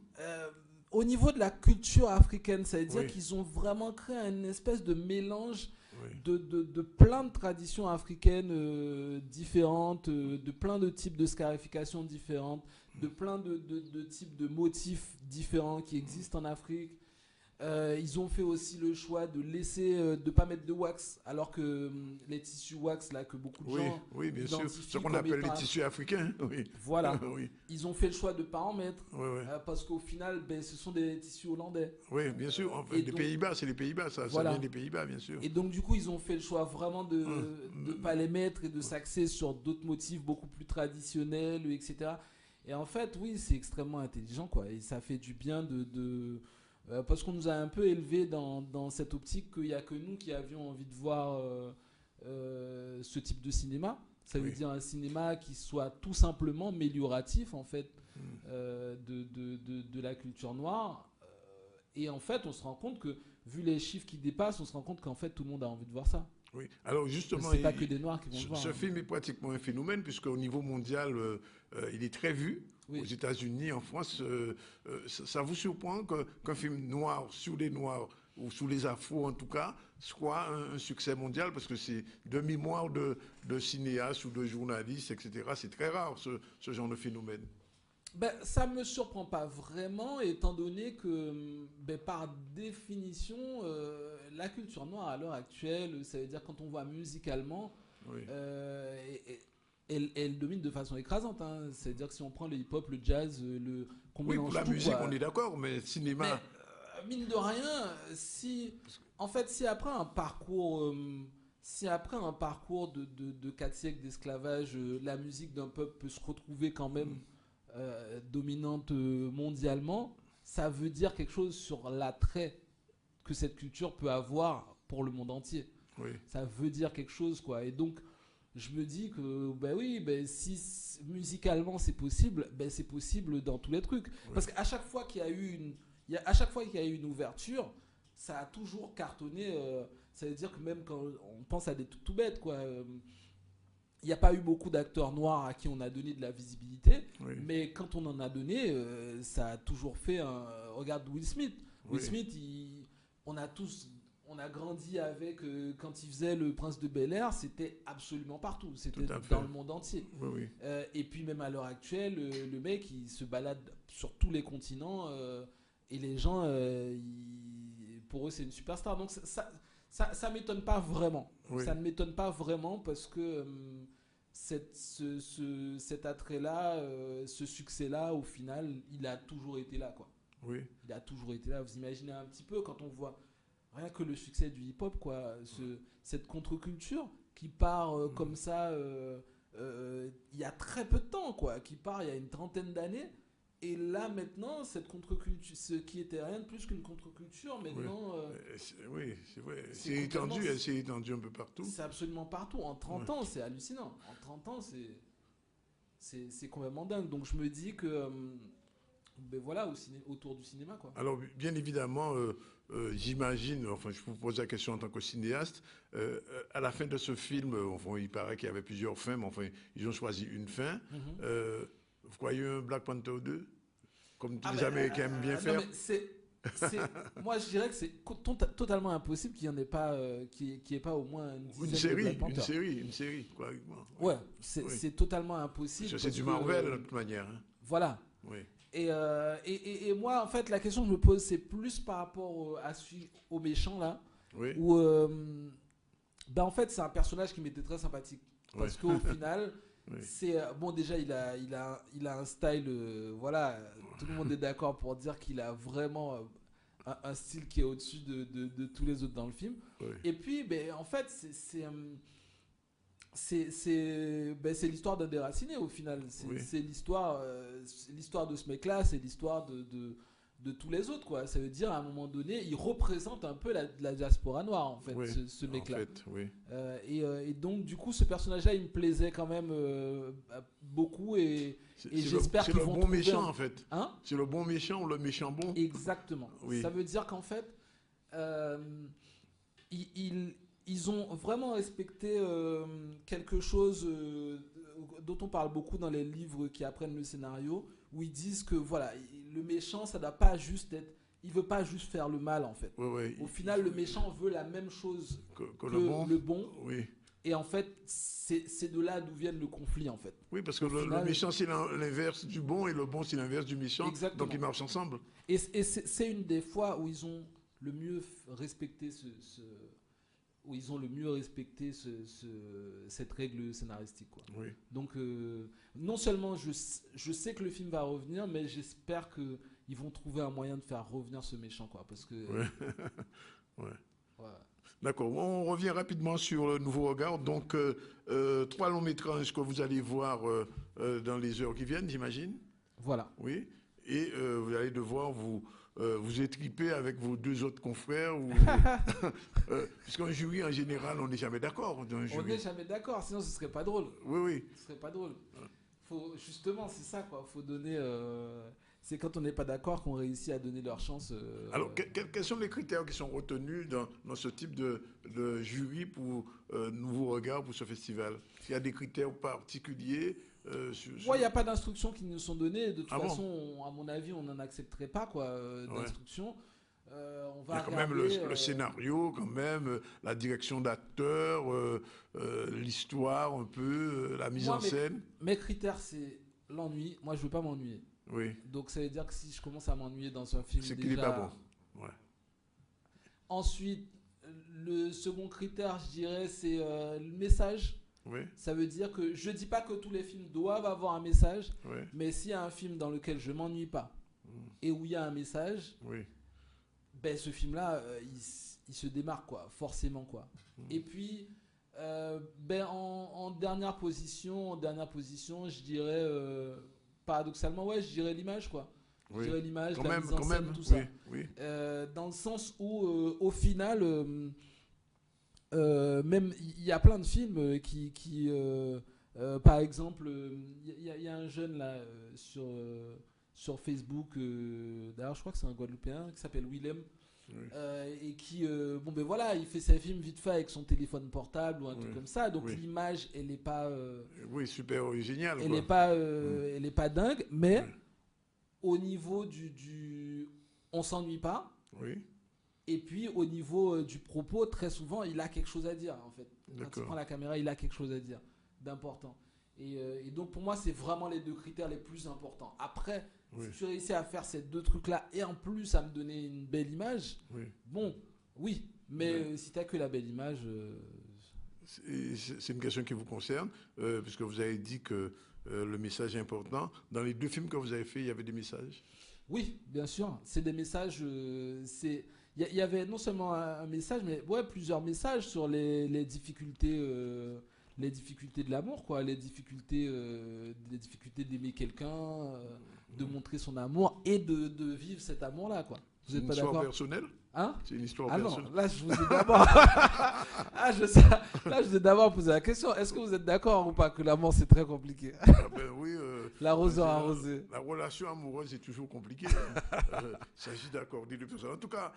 au niveau de la culture africaine, ça veut dire qu'ils ont vraiment créé une espèce de mélange de plein de traditions africaines différentes, de plein de types de scarifications différentes, de plein de types de motifs différents qui existent en Afrique. Ils ont fait aussi le choix de laisser, de pas mettre de wax, alors que les tissus wax là que beaucoup de gens bien sûr, ce qu'on appelle les tissus africains. Voilà. Ils ont fait le choix de pas en mettre parce qu'au final, ce sont des tissus hollandais. Oui, bien sûr. En fait, Pays-Bas, c'est les Pays-Bas, ça vient des Pays-Bas, bien sûr. Et donc du coup, ils ont fait le choix vraiment de pas les mettre et de s'axer sur d'autres motifs beaucoup plus traditionnels, etc. Et en fait, oui, c'est extrêmement intelligent, quoi. Et ça fait du bien parce qu'on nous a un peu élevés dans cette optique qu'il n'y a que nous qui avions envie de voir ce type de cinéma. Ça veut dire un cinéma qui soit tout simplement amélioratif, en fait, de la culture noire. Et en fait, on se rend compte que, vu les chiffres qui dépassent, on se rend compte qu'en fait, tout le monde a envie de voir ça. Oui, alors justement, c'est pas que des Noirs qui vont le voir. Ce film est pratiquement un phénomène, puisqu'au niveau mondial, il est très vu. Aux États-Unis, en France, ça vous surprend qu'un film noir sur les Noirs, ou sous les Afros en tout cas, soit un succès mondial? Parce que c'est de mémoire de cinéastes ou de journalistes, etc. C'est très rare, ce genre de phénomène. Ça ne me surprend pas vraiment, étant donné que, par définition, la culture noire à l'heure actuelle, ça veut dire quand on voit musicalement, elle domine de façon écrasante. Hein. C'est-à-dire que si on prend le hip-hop, le jazz, qu'on mélange pour la tout, musique, on est d'accord, mais le cinéma... Mais, mine de rien, si après un parcours... de 4 siècles d'esclavage, la musique d'un peuple peut se retrouver quand même dominante mondialement, ça veut dire quelque chose sur l'attrait que cette culture peut avoir pour le monde entier. Oui. Ça veut dire quelque chose, quoi. Et donc, je me dis que, si musicalement c'est possible dans tous les trucs. Oui. Parce qu'à chaque fois qu'il y a eu une ouverture, ça a toujours cartonné. Ça veut dire que même quand on pense à des trucs tout bêtes, quoi. Il n'y a pas eu beaucoup d'acteurs noirs à qui on a donné de la visibilité, oui. Mais quand on en a donné, ça a toujours fait un... Regarde Will Smith. Will Smith, on a grandi avec, quand il faisait Le Prince de Bel-Air, c'était absolument partout, c'était dans le monde entier. Oui. Et puis même à l'heure actuelle, le mec, il se balade sur tous les continents, et les gens, pour eux, c'est une superstar. Donc ça m'étonne pas vraiment. Oui. Ça ne m'étonne pas vraiment parce que cet attrait-là, ce succès-là, au final, il a toujours été là, quoi. Oui. Il a toujours été là. Vous imaginez un petit peu quand on voit rien que le succès du hip-hop, quoi, cette contre-culture qui part comme ça, il y a très peu de temps, quoi, qui part il y a une trentaine d'années. Et là, maintenant, cette contre-culture, ce qui était rien de plus qu'une contre-culture, maintenant... Oui, c'est vrai. C'est étendu, elle s'est étendue un peu partout. C'est absolument partout. En 30 ans, c'est hallucinant. En 30 ans, c'est complètement dingue. Donc, je me dis que... voilà, autour du cinéma, quoi. Alors, bien évidemment, j'imagine, enfin, je vous pose la question en tant que cinéaste, à la fin de ce film, enfin, il paraît qu'il y avait plusieurs fins, mais enfin, ils ont choisi une fin. Vous croyez un Black Panther 2 comme tous les Américains aiment bien faire? Moi, je dirais que c'est totalement impossible qu'il n'y en ait pas, qu'il n'y ait pas au moins une série, une série, quoi. Ouais, c'est totalement impossible. C'est du Marvel, de toute manière. Hein. Voilà. Oui. Et moi, en fait, la question que je me pose, c'est plus par rapport au méchant, là, oui. Où, en fait, c'est un personnage qui m'était très sympathique. Parce qu'au final... Oui. C'est bon, déjà il a un style, voilà, tout le monde est d'accord pour dire qu'il a vraiment un style qui est au-dessus de tous les autres dans le film. Oui. Et puis en fait c'est l'histoire d'un déraciné au final. C'est l'histoire de ce mec-là, c'est l'histoire de tous les autres, quoi. Ça veut dire à un moment donné, il représente un peu la diaspora noire, en fait, oui, ce mec-là. En fait, oui. Et donc du coup, ce personnage-là, il me plaisait quand même beaucoup, et j'espère qu'ils vont trouver... C'est le bon méchant, en fait. Hein? C'est le bon méchant ou le méchant bon. Exactement. Oui. Ça veut dire qu'en fait, ils ont vraiment respecté quelque chose dont on parle beaucoup dans les livres qui apprennent le scénario, où ils disent que voilà, le méchant, ça doit pas juste être... Il veut pas juste faire le mal, en fait. Oui. Au final, le méchant veut la même chose que le bon. Oui. Et en fait, c'est de là d'où vient le conflit, en fait. Oui, parce que le méchant, c'est l'inverse du bon, et le bon, c'est l'inverse du méchant. Exactement. Donc, ils marchent ensemble. Et c'est une des fois où ils ont le mieux respecté où ils ont le mieux respecté cette règle scénaristique, quoi. Oui. Donc, non seulement je sais que le film va revenir, mais j'espère qu'ils vont trouver un moyen de faire revenir ce méchant, quoi. Parce que... Ouais. D'accord. On revient rapidement sur le Nouveau Regard. Donc, 3 longs métrages que vous allez voir dans les heures qui viennent, j'imagine. Voilà. Oui. Et vous allez devoir vous étriper avec vos 2 autres confrères. Puisqu'un jury, en général, on n'est jamais d'accord. On n'est jamais d'accord, sinon ce serait pas drôle. Oui. Ce serait pas drôle. Justement, c'est ça, quoi. Faut donner... C'est quand on n'est pas d'accord qu'on réussit à donner leur chance. Alors, quels sont les critères qui sont retenus dans ce type de jury pour Nouveau Regard, pour ce festival? Il y a des critères particuliers? Il n'y a pas d'instructions qui nous sont données. De toute façon, à mon avis, on n'en accepterait pas, quoi, d'instructions. On va il y a quand même le scénario, quand même, la direction d'acteur, l'histoire un peu, la mise en scène. Mes critères, c'est l'ennui. Moi, je ne veux pas m'ennuyer. Oui. Donc, ça veut dire que si je commence à m'ennuyer dans un film, c'est qu'il n'est pas bon. Ouais. Ensuite, le second critère, je dirais, c'est le message. Oui. Ça veut dire que je ne dis pas que tous les films doivent avoir un message, oui. Mais s'il y a un film dans lequel je ne m'ennuie pas et où il y a un message, oui. Ce film-là, il se démarque, quoi, forcément, quoi. Et puis, en dernière position, je dirais, paradoxalement, je dirais l'image, quoi. Je dirais l'image, Quand la même, mise en quand scène, même, tout ça. oui, oui. Dans le sens où, au final, même il y a plein de films qui par exemple, il y a un jeune là sur Facebook, d'ailleurs je crois que c'est un Guadeloupéen qui s'appelle Willem. Oui. Et qui, bon ben voilà, il fait ses films vite fait avec son téléphone portable ou un truc comme ça, donc l'image elle est pas oui, super originale, elle est pas elle est pas dingue, mais au niveau on s'ennuie pas. Oui. Et puis au niveau du propos, très souvent il a quelque chose à dire en fait. Quand il prend la caméra, il a quelque chose à dire d'important. Et donc pour moi c'est vraiment les deux critères les plus importants. Après, si tu réussis à faire ces deux trucs là et en plus à me donner une belle image, bon, oui, mais si tu n'as que la belle image... C'est une question qui vous concerne, puisque vous avez dit que le message est important. Dans les deux films que vous avez faits, il y avait des messages? Oui, bien sûr, c'est des messages... Il y avait non seulement un message, mais plusieurs messages sur les difficultés... les difficultés de l'amour, quoi, les difficultés d'aimer quelqu'un, de montrer son amour et de vivre cet amour-là, quoi. Vous êtes pas d'accord? C'est une histoire personnelle? Hein? C'est une histoire personnelle. Non, là je vous ai d'abord, là je vous ai d'abord posé la question. Est-ce que vous êtes d'accord ou pas que l'amour c'est très compliqué? Ben oui. L'arroseur arrosé. La relation amoureuse est toujours compliquée. Il s'agit d'accorder deux personnes. En tout cas,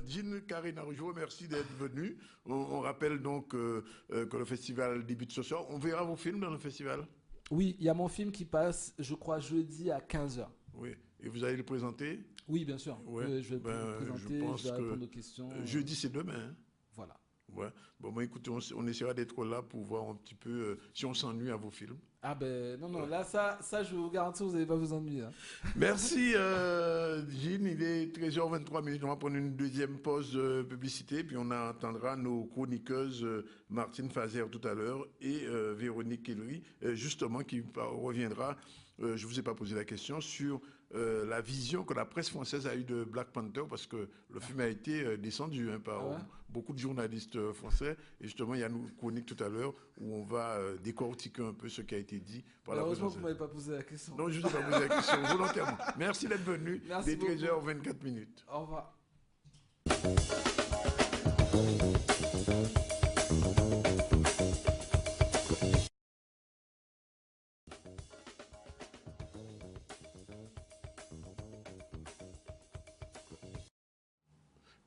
Jean Karina, je vous remercie d'être venu. On rappelle donc que le festival débute ce soir. On verra vos films dans le festival? Oui, il y a mon film qui passe, je crois, jeudi à 15h. Oui. Et vous allez le présenter? Oui, bien sûr. Ouais. Je vais le présenter, je vais répondre aux questions. Jeudi, c'est demain. Hein? Voilà. Ouais. Bon, moi, écoutez, on essaiera d'être là pour voir un petit peu si on s'ennuie à vos films. Ah ben, non, là, ça, je vous garantis, vous n'allez pas vous ennuyer. Hein. Merci, Jean. Il est 13h23. On va prendre une deuxième pause publicité, puis on attendra nos chroniqueuses Martine Fazer tout à l'heure et Véronique Kellery, justement, qui reviendra, je ne vous ai pas posé la question, sur la vision que la presse française a eue de Black Panther, parce que le film a été descendu par beaucoup de journalistes français. Et justement, il y a une chronique tout à l'heure où on va décortiquer un peu ce qui a été dit par la presse française. Heureusement que vous ne m'avez pas posé la question. Non, je ne vous ai pas posé la question volontairement. Merci d'être venu. Merci dès 13h24. Au revoir.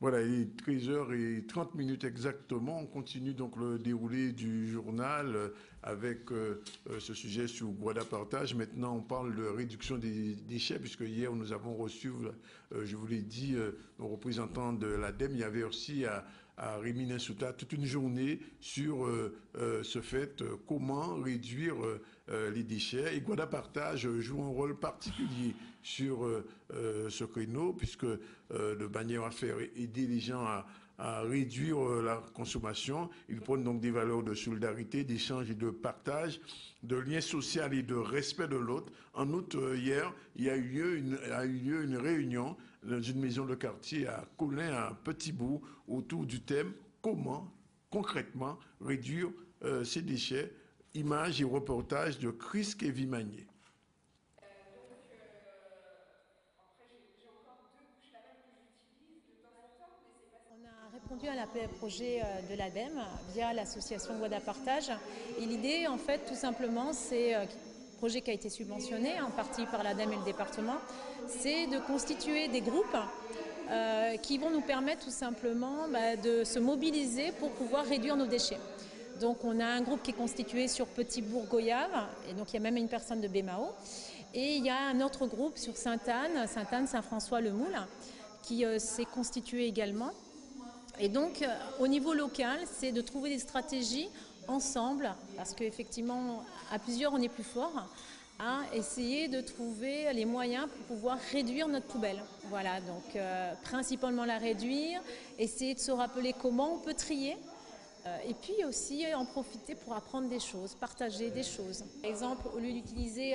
Voilà, il est 13h30 exactement. On continue donc le déroulé du journal avec ce sujet sur Guadapartage. Maintenant, on parle de réduction des déchets, puisque hier, nous avons reçu, je vous l'ai dit, nos représentants de l'ADEME. Il y avait aussi à Rémy Ninsouta toute une journée sur ce fait, comment réduire les déchets. Et Guadapartage joue un rôle particulier sur ce créneau, puisque de manière à faire aider les gens à réduire la consommation. Ils prônent donc des valeurs de solidarité, d'échange et de partage, de lien social et de respect de l'autre. En outre, hier, il y a eu lieu une réunion dans une maison de quartier à Colin, à Petit-Bourg, autour du thème « Comment, concrètement, réduire ces déchets ?» Images et reportages de Chris Kevin-Magnier. Répondu à l'appel projet de l'ADEME via l'association Guadapartage. Et l'idée, en fait, tout simplement, c'est un projet qui a été subventionné en partie par l'ADEME et le département, c'est de constituer des groupes qui vont nous permettre tout simplement de se mobiliser pour pouvoir réduire nos déchets. Donc on a un groupe qui est constitué sur Petit-Bourg-Goyave, et donc il y a même une personne de BMAO. Et il y a un autre groupe sur Sainte-Anne, Saint-François-le-Moule, qui s'est constitué également. Et donc, au niveau local, c'est de trouver des stratégies ensemble, parce qu'effectivement, à plusieurs, on est plus fort, à essayer de trouver les moyens pour pouvoir réduire notre poubelle. Voilà, donc principalement la réduire, essayer de se rappeler comment on peut trier, et puis aussi en profiter pour apprendre des choses, partager des choses. Par exemple, au lieu d'utiliser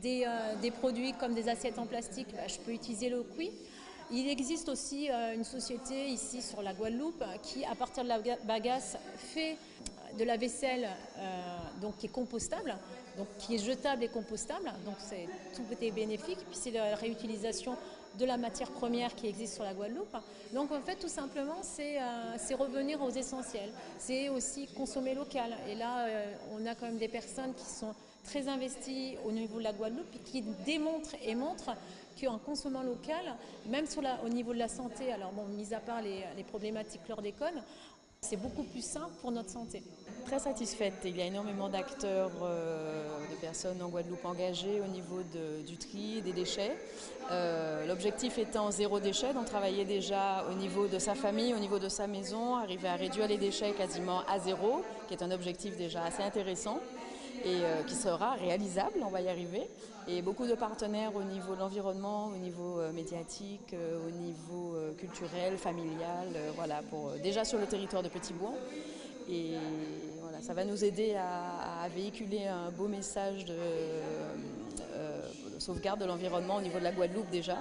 des produits comme des assiettes en plastique, je peux utiliser le Qi. Il existe aussi une société ici sur la Guadeloupe qui, à partir de la bagasse, fait de la vaisselle donc, qui est compostable, donc, qui est jetable et compostable, donc tout est bénéfique. Puis c'est la réutilisation de la matière première qui existe sur la Guadeloupe. Donc en fait tout simplement c'est revenir aux essentiels, c'est aussi consommer local. Et là on a quand même des personnes qui sont très investies au niveau de la Guadeloupe et qui démontrent et montrent qu'en consommant local, même au niveau de la santé, alors bon, mis à part les problématiques chlordécone, c'est beaucoup plus simple pour notre santé. Très satisfaite. Il y a énormément d'acteurs, de personnes en Guadeloupe engagées au niveau du tri des déchets. L'objectif étant zéro déchet, donc travailler déjà au niveau de sa famille, au niveau de sa maison, arriver à réduire les déchets quasiment à zéro, qui est un objectif déjà assez intéressant et qui sera réalisable, on va y arriver. Et beaucoup de partenaires au niveau de l'environnement, au niveau médiatique, au niveau culturel, familial, voilà, déjà sur le territoire de Petit-Bouan. Et voilà, ça va nous aider à véhiculer un beau message de sauvegarde de l'environnement au niveau de la Guadeloupe déjà.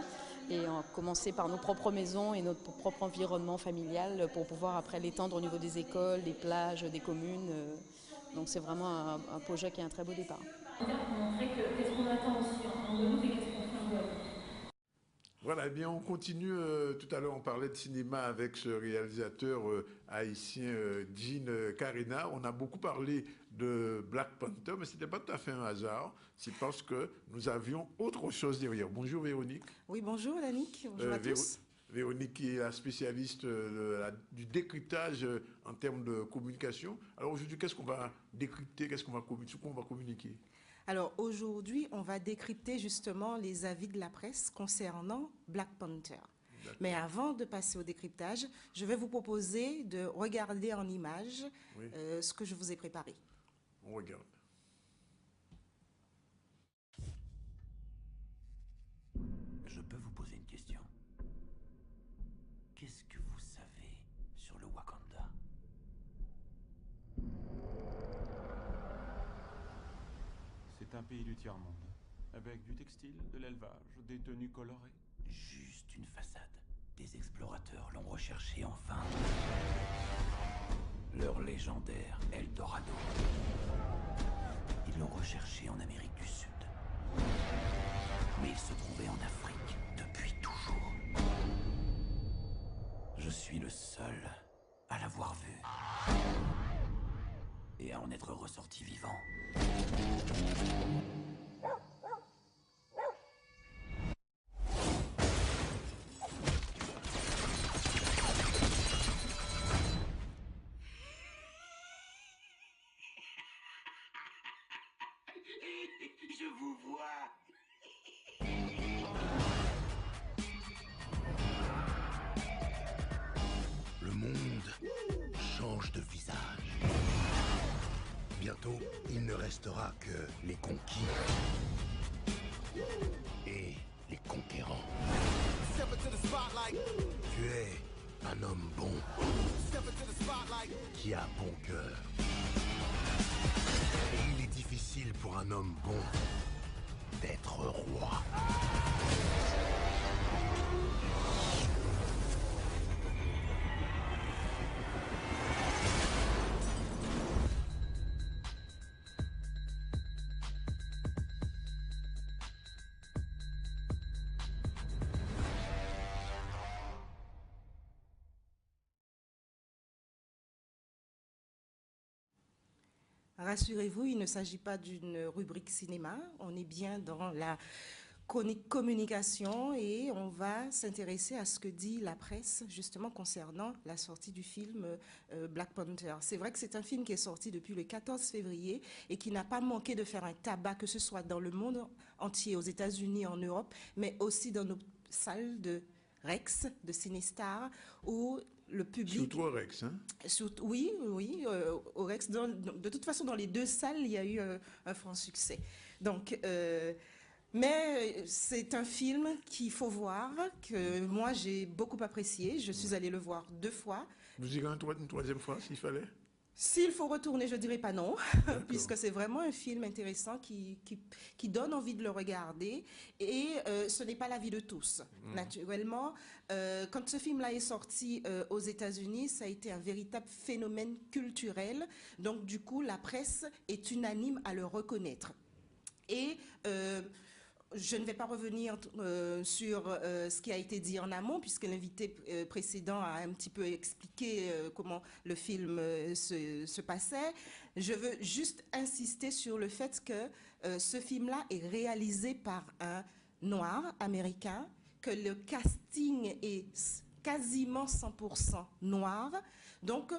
Et commencer par nos propres maisons et notre propre environnement familial pour pouvoir après l'étendre au niveau des écoles, des plages, des communes. Donc c'est vraiment un projet qui est un très beau départ. Qu'est-ce qu'on attend aussi en Guadeloupe et qu'est-ce qu'on fait en Guadeloupe? Voilà, eh bien on continue. Tout à l'heure, on parlait de cinéma avec ce réalisateur haïtien Jean Carena. On a beaucoup parlé de Black Panther, mais ce n'était pas tout à fait un hasard. C'est parce que nous avions autre chose derrière. Bonjour Véronique. Oui, bonjour Annick. Bonjour à tous. Véronique qui est la spécialiste du décryptage en termes de communication. Alors aujourd'hui, qu'est-ce qu'on va décrypter, sur quoi on va communiquer? Alors aujourd'hui, on va décrypter justement les avis de la presse concernant Black Panther. Mais avant de passer au décryptage, je vais vous proposer de regarder en images ce que je vous ai préparé. On regarde. Je peux vous poser une question. Qu'est-ce que vous savez sur le Wakanda? C'est un pays du tiers-monde, avec du textile, de l'élevage, des tenues colorées. Juste une façade. Des explorateurs l'ont recherché en vain. Leur légendaire Eldorado. Ils l'ont recherché en Amérique du Sud. Mais il se trouvait en Afrique depuis toujours. Je suis le seul à l'avoir vu. Et à en être ressorti vivant. Je vous vois. Le monde change de visage. Bientôt, il ne restera que les conquis et les conquérants. Tu es un homme bon qui a bon cœur. Et il est difficile pour un homme bon d'être roi. Rassurez-vous, il ne s'agit pas d'une rubrique cinéma, on est bien dans la communication et on va s'intéresser à ce que dit la presse justement concernant la sortie du film Black Panther. C'est vrai que c'est un film qui est sorti depuis le 14 février et qui n'a pas manqué de faire un tabac, que ce soit dans le monde entier, aux États-Unis, en Europe, mais aussi dans nos salles de Rex, de Cinestar, où le public... Surtout au Rex, hein? Oui, au Rex. De toute façon, dans les deux salles, il y a eu un franc succès. Donc, mais c'est un film qu'il faut voir, que moi j'ai beaucoup apprécié. Je suis allée le voir 2 fois. Vous irez une troisième fois s'il fallait? S'il faut retourner, je dirais pas non, puisque c'est vraiment un film intéressant qui donne envie de le regarder. Et ce n'est pas l'avis de tous. Naturellement, quand ce film-là est sorti aux États-Unis, ça a été un véritable phénomène culturel. Donc, du coup, la presse est unanime à le reconnaître. Et je ne vais pas revenir sur ce qui a été dit en amont, puisque l'invité précédent a un petit peu expliqué comment le film se passait. Je veux juste insister sur le fait que ce film-là est réalisé par un noir américain, que le casting est quasiment 100% noir. Donc,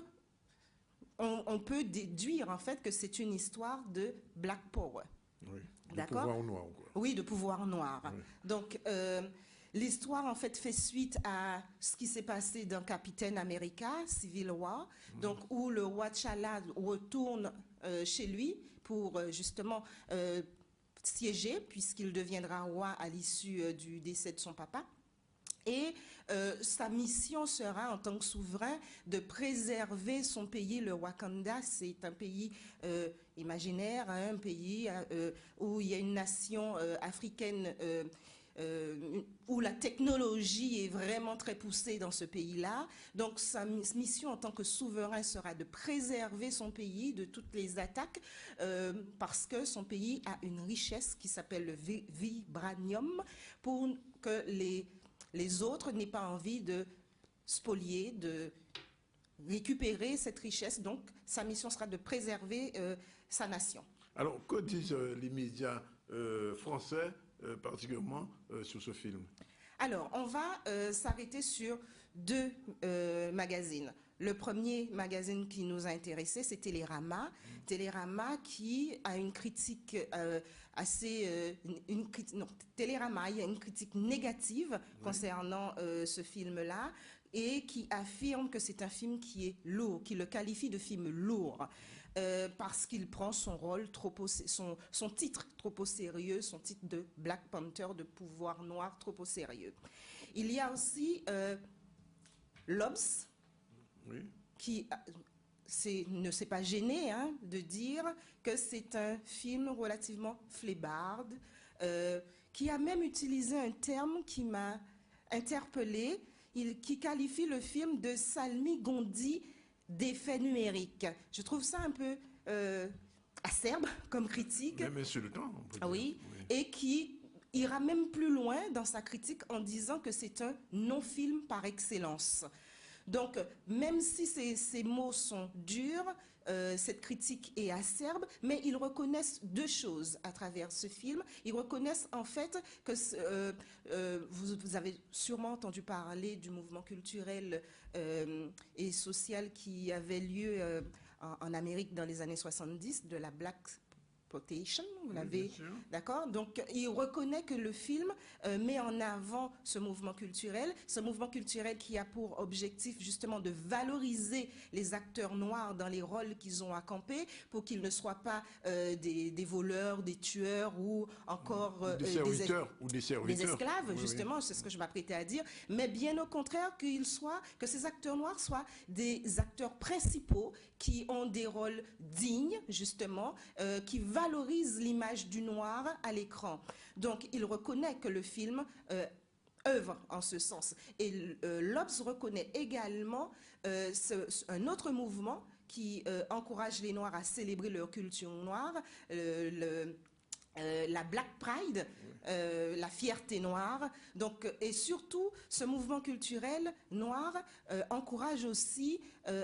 on peut déduire en fait que c'est une histoire de Black Power. Oui. De pouvoir noir, quoi. Oui, de pouvoir noir. Oui. Donc, l'histoire, en fait, fait suite à ce qui s'est passé dans Capitaine America, Civil War, donc où le roi T'Challa retourne chez lui pour, justement, siéger, puisqu'il deviendra roi à l'issue du décès de son papa. Et sa mission sera, en tant que souverain, de préserver son pays, le Wakanda. C'est un pays imaginaire, hein, un pays où il y a une nation africaine, où la technologie est vraiment très poussée dans ce pays-là. Donc sa mission en tant que souverain sera de préserver son pays de toutes les attaques, parce que son pays a une richesse qui s'appelle le vibranium, pour que les autres n'aient pas envie de spolier, de récupérer cette richesse. Donc, sa mission sera de préserver sa nation. Alors, que disent les médias français, particulièrement sur ce film? Alors, on va s'arrêter sur deux magazines. Le premier magazine qui nous a intéressés, c'est Télérama. Télérama qui a une critique Télérama, il y a une critique négative concernant ce film-là, et qui affirme que c'est un film qui est lourd, qui le qualifie de film lourd, parce qu'il prend son rôle son titre trop au sérieux, son titre de Black Panther, de pouvoir noir trop au sérieux. Il y a aussi L'Obs, qui ne s'est pas gêné de dire que c'est un film relativement flébard, qui a même utilisé un terme qui m'a interpellée, qui qualifie le film de salmigondi d'effets numériques. Je trouve ça un peu acerbe comme critique. Même insultant, on peut dire. Oui, et qui ira même plus loin dans sa critique en disant que c'est un non-film par excellence. Donc, même si ces mots sont durs, cette critique est acerbe, mais ils reconnaissent deux choses à travers ce film. Ils reconnaissent en fait que vous avez sûrement entendu parler du mouvement culturel et social qui avait lieu en Amérique dans les années 70, de la Black Exploitation, vous l'avez, d'accord? Donc, il reconnaît que le film met en avant ce mouvement culturel qui a pour objectif justement de valoriser les acteurs noirs dans les rôles qu'ils ont à camper, pour qu'ils ne soient pas des voleurs, des tueurs ou encore des serviteurs ou des esclaves, justement, oui. C'est ce que je m'apprêtais à dire, mais bien au contraire que ces acteurs noirs soient des acteurs principaux qui ont des rôles dignes, justement, qui valorise l'image du noir à l'écran. Donc, il reconnaît que le film œuvre en ce sens. Et l'Obs reconnaît également un autre mouvement qui encourage les Noirs à célébrer leur culture noire, la Black Pride, la fierté noire. Donc, et surtout, ce mouvement culturel noir encourage aussi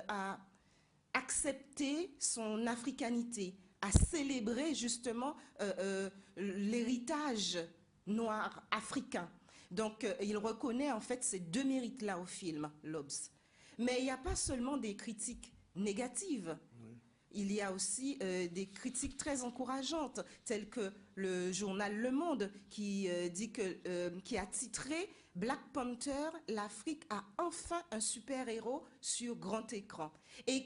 à accepter son africanité, à célébrer justement l'héritage noir africain. Donc, il reconnaît en fait ces deux mérites-là au film, L'Obs. Mais il n'y a pas seulement des critiques négatives. Il y a aussi des critiques très encourageantes, telles que le journal Le Monde, qui a titré « Black Panther, l'Afrique a enfin un super-héros sur grand écran ». Et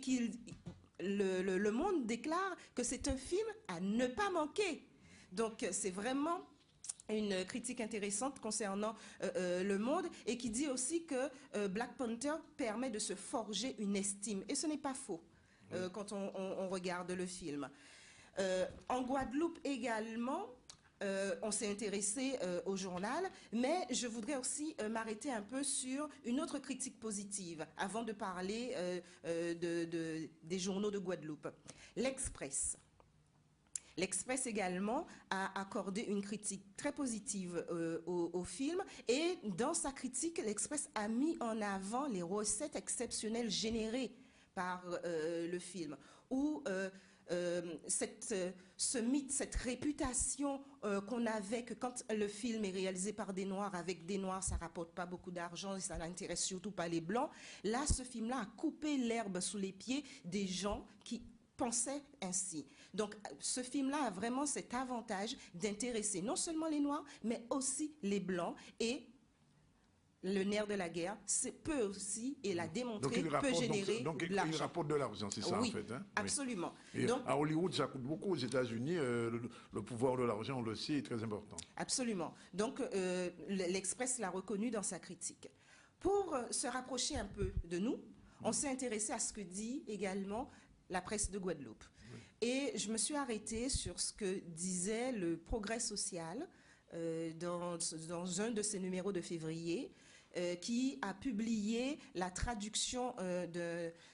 le Monde déclare que c'est un film à ne pas manquer. Donc, c'est vraiment une critique intéressante concernant Le Monde, et qui dit aussi que Black Panther permet de se forger une estime. Et ce n'est pas faux. quand on regarde le film. En Guadeloupe également, on s'est intéressé au journal, mais je voudrais aussi m'arrêter un peu sur une autre critique positive avant de parler des journaux de Guadeloupe. L'Express. L'Express également a accordé une critique très positive au film, et dans sa critique, l'Express a mis en avant les recettes exceptionnelles générées par le film, où ce mythe, cette réputation qu'on avait que quand le film est réalisé par des Noirs, avec des Noirs, ça rapporte pas beaucoup d'argent et ça n'intéresse surtout pas les Blancs. Là, ce film-là a coupé l'herbe sous les pieds des gens qui pensaient ainsi. Donc, ce film-là a vraiment cet avantage d'intéresser non seulement les Noirs, mais aussi les Blancs. Et le nerf de la guerre, peut aussi, et l'a démontré, peut générer donc, de l'argent. il rapporte de l'argent, c'est ça, oui, en fait. Hein? Absolument. Et donc, à Hollywood, ça coûte beaucoup. Aux États-Unis, le pouvoir de l'argent, on le sait, est très important. Absolument. Donc, l'Express l'a reconnu dans sa critique. Pour se rapprocher un peu de nous, on s'est intéressé à ce que dit également la presse de Guadeloupe. Oui. Et je me suis arrêtée sur ce que disait le Progrès social dans un de ses numéros de février, qui a publié la traduction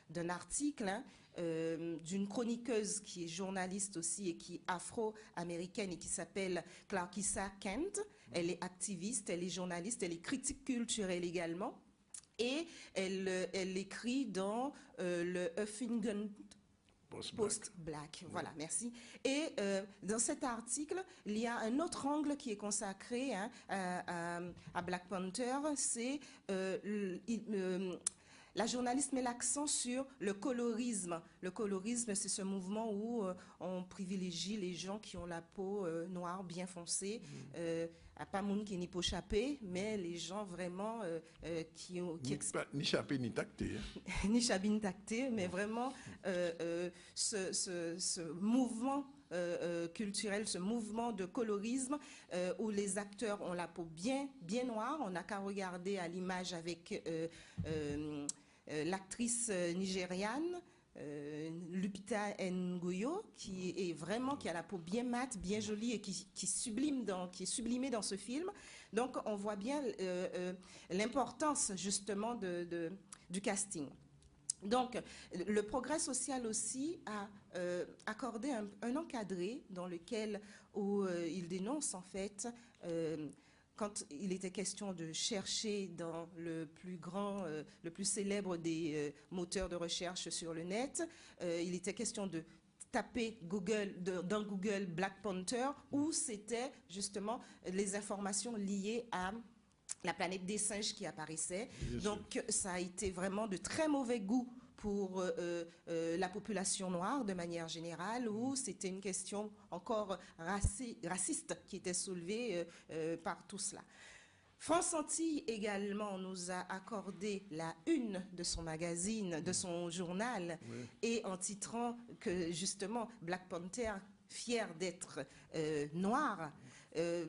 d'un article d'une chroniqueuse qui est journaliste aussi et qui est afro-américaine et qui s'appelle Clarkissa Kent. Elle est activiste, elle est journaliste, elle est critique culturelle également. Et elle écrit dans le Huffington Post-Black. Voilà, merci. Et dans cet article, il y a un autre angle qui est consacré à Black Panther, c'est la journaliste met l'accent sur le colorisme. Le colorisme, c'est ce mouvement où on privilégie les gens qui ont la peau noire, bien foncée, à pas monde qui n'est pas chapé, mais les gens vraiment qui ont... Ni chapé, ni tacté. Hein. Ni chapé, ni tacté, mais vraiment ce mouvement culturel, ce mouvement de colorisme où les acteurs ont la peau bien noire. On n'a qu'à regarder à l'image avec l'actrice nigériane Lupita Ngoyo, qui a la peau bien mate, bien jolie et qui est sublimée dans ce film. Donc on voit bien l'importance justement du casting. Donc, le Progrès social aussi a accordé un encadré dans lequel il dénonce en fait quand il était question de chercher dans le plus célèbre des moteurs de recherche sur le net, il était question de taper dans Google Black Panther, où c'était justement les informations liées à la planète des singes qui apparaissait. Donc ça a été vraiment de très mauvais goût pour la population noire de manière générale, où c'était une question encore raciste qui était soulevée par tout cela. France Antilles également nous a accordé la une de son magazine, de son journal, et en titrant que justement Black Panther, fier d'être noir, la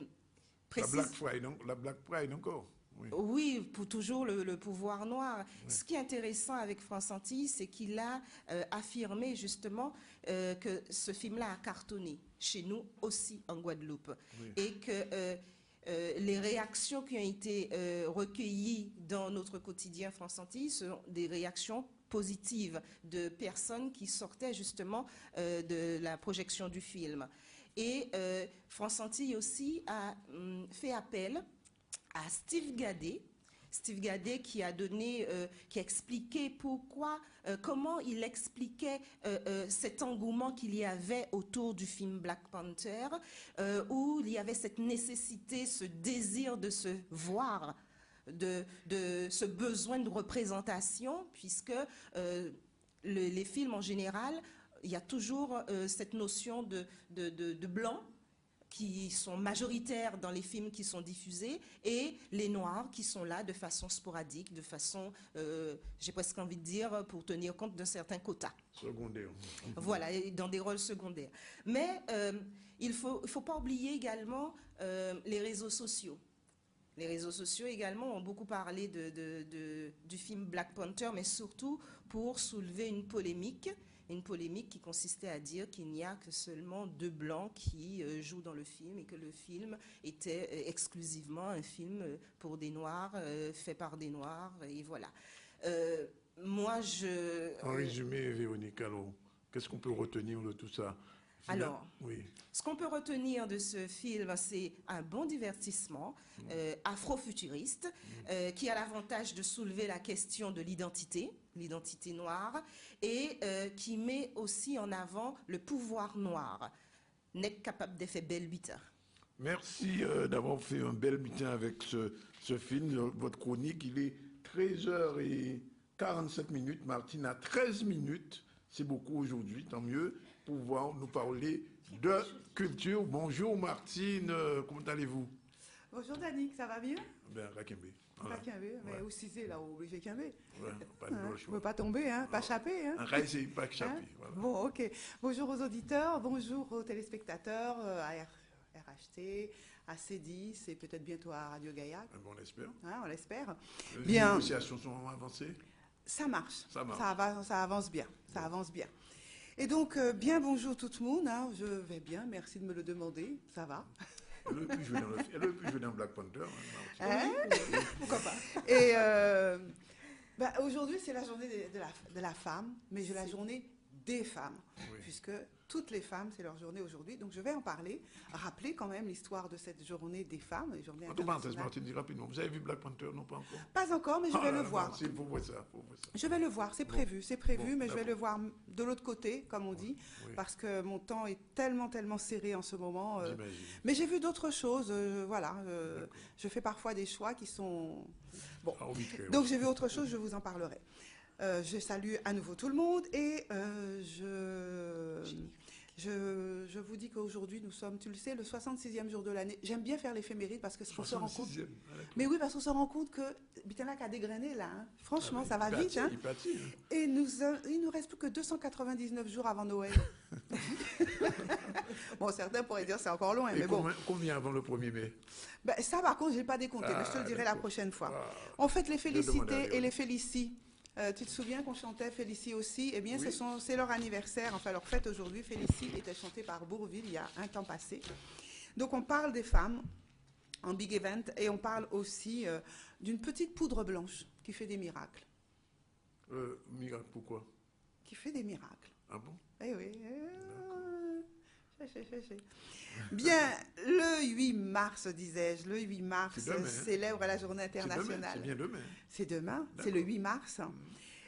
Black Pride encore. Oui, pour toujours le pouvoir noir. Ce qui est intéressant avec France Antilles, c'est qu'il a affirmé justement que ce film-là a cartonné chez nous aussi en Guadeloupe. Et que les réactions qui ont été recueillies dans notre quotidien France Antilles sont des réactions positives de personnes qui sortaient justement de la projection du film. Et France Antilles aussi a fait appel à Steve Gadet qui a expliqué comment il expliquait cet engouement qu'il y avait autour du film Black Panther, où il y avait cette nécessité, ce désir de se voir, de ce besoin de représentation, puisque les films en général, il y a toujours cette notion de blanc, qui sont majoritaires dans les films qui sont diffusés, et les Noirs qui sont là de façon sporadique, de façon, j'ai presque envie de dire, pour tenir compte d'un certain quota. Secondaire. Voilà, dans des rôles secondaires. Mais il ne faut pas oublier également les réseaux sociaux. Les réseaux sociaux également ont beaucoup parlé du film Black Panther, mais surtout pour soulever une polémique qui consistait à dire qu'il n'y a que seulement 2 Blancs qui jouent dans le film et que le film était exclusivement un film pour des Noirs, fait par des Noirs, et voilà. Moi, En résumé, Véronique, alors, qu'est-ce qu'on peut retenir de tout ça? Alors, oui. Ce qu'on peut retenir de ce film, c'est un bon divertissement afrofuturiste qui a l'avantage de soulever la question de l'identité noire, et qui met aussi en avant le pouvoir noir. N'est capable de faire belle butin. Merci d'avoir fait un bel butin avec ce film. Votre chronique, il est 13h47. Martine a 13 minutes. C'est beaucoup aujourd'hui, tant mieux, pour pouvoir nous parler de culture. Bonjour Martine, comment allez-vous? Bonjour Danick, ça va bien? Bien, Rakembe. Mais aussi c'est là où j'ai Kembe. Pas de Je ne veux pas tomber, hein, pas chapper. Hein. C'est pas échapper. Voilà. Bon, ok. Bonjour aux auditeurs, bonjour aux téléspectateurs, à RHT, à C10 et peut-être bientôt à Radio Gaillac. Bon, on l'espère. Hein, on l'espère. Les négociations sont avancées? Ça marche. Ça marche. Ça avance bien. Ça avance bien. Et donc, bien bonjour tout le monde. Hein. Je vais bien, merci de me le demander. Ça va. Elle aurait pu jouer dans Black Panther. Hein? Pourquoi pas. Et aujourd'hui, c'est la journée de la femme, mais c'est la journée des femmes, puisque toutes les femmes, c'est leur journée aujourd'hui. Donc je vais en parler, rappeler quand même l'histoire de cette journée des femmes, les journées internationales. Martine, dis rapidement, vous avez vu Black Panther? Non, pas encore. Pas encore, mais je vais le voir. Il faut voir ça. Je vais le voir, c'est prévu, mais je vais le voir de l'autre côté, comme on dit, parce que mon temps est tellement serré en ce moment. Mais j'ai vu d'autres choses, voilà. Je fais parfois des choix qui sont... Bon, donc j'ai vu autre chose, je vous en parlerai. Je salue à nouveau tout le monde et je vous dis qu'aujourd'hui nous sommes, tu le sais, le 66e jour de l'année. J'aime bien faire l'éphéméride parce que on se rend compte. Mais oui, parce qu'on se rend compte que Bitanac a dégrainé là. Hein. Franchement, ça va vite. Hein. Et il nous reste plus que 299 jours avant Noël. Bon, certains pourraient dire c'est encore loin, mais bon. Combien avant le 1er mai? Ça, par contre, je n'ai pas décompté, mais je te le dirai la prochaine fois. On fête les félicités et les félicis. Tu te souviens qu'on chantait Félicie aussi? Eh bien, c'est leur anniversaire, enfin leur fête aujourd'hui. Félicie était chantée par Bourvil il y a un temps passé. Donc on parle des femmes en big event et on parle aussi d'une petite poudre blanche qui fait des miracles. Miracle, pourquoi? Qui fait des miracles. Ah bon? Eh oui. Bien, le 8 mars, disais-je, le 8 mars célèbre la journée internationale. C'est bien demain. C'est demain, c'est le 8 mars.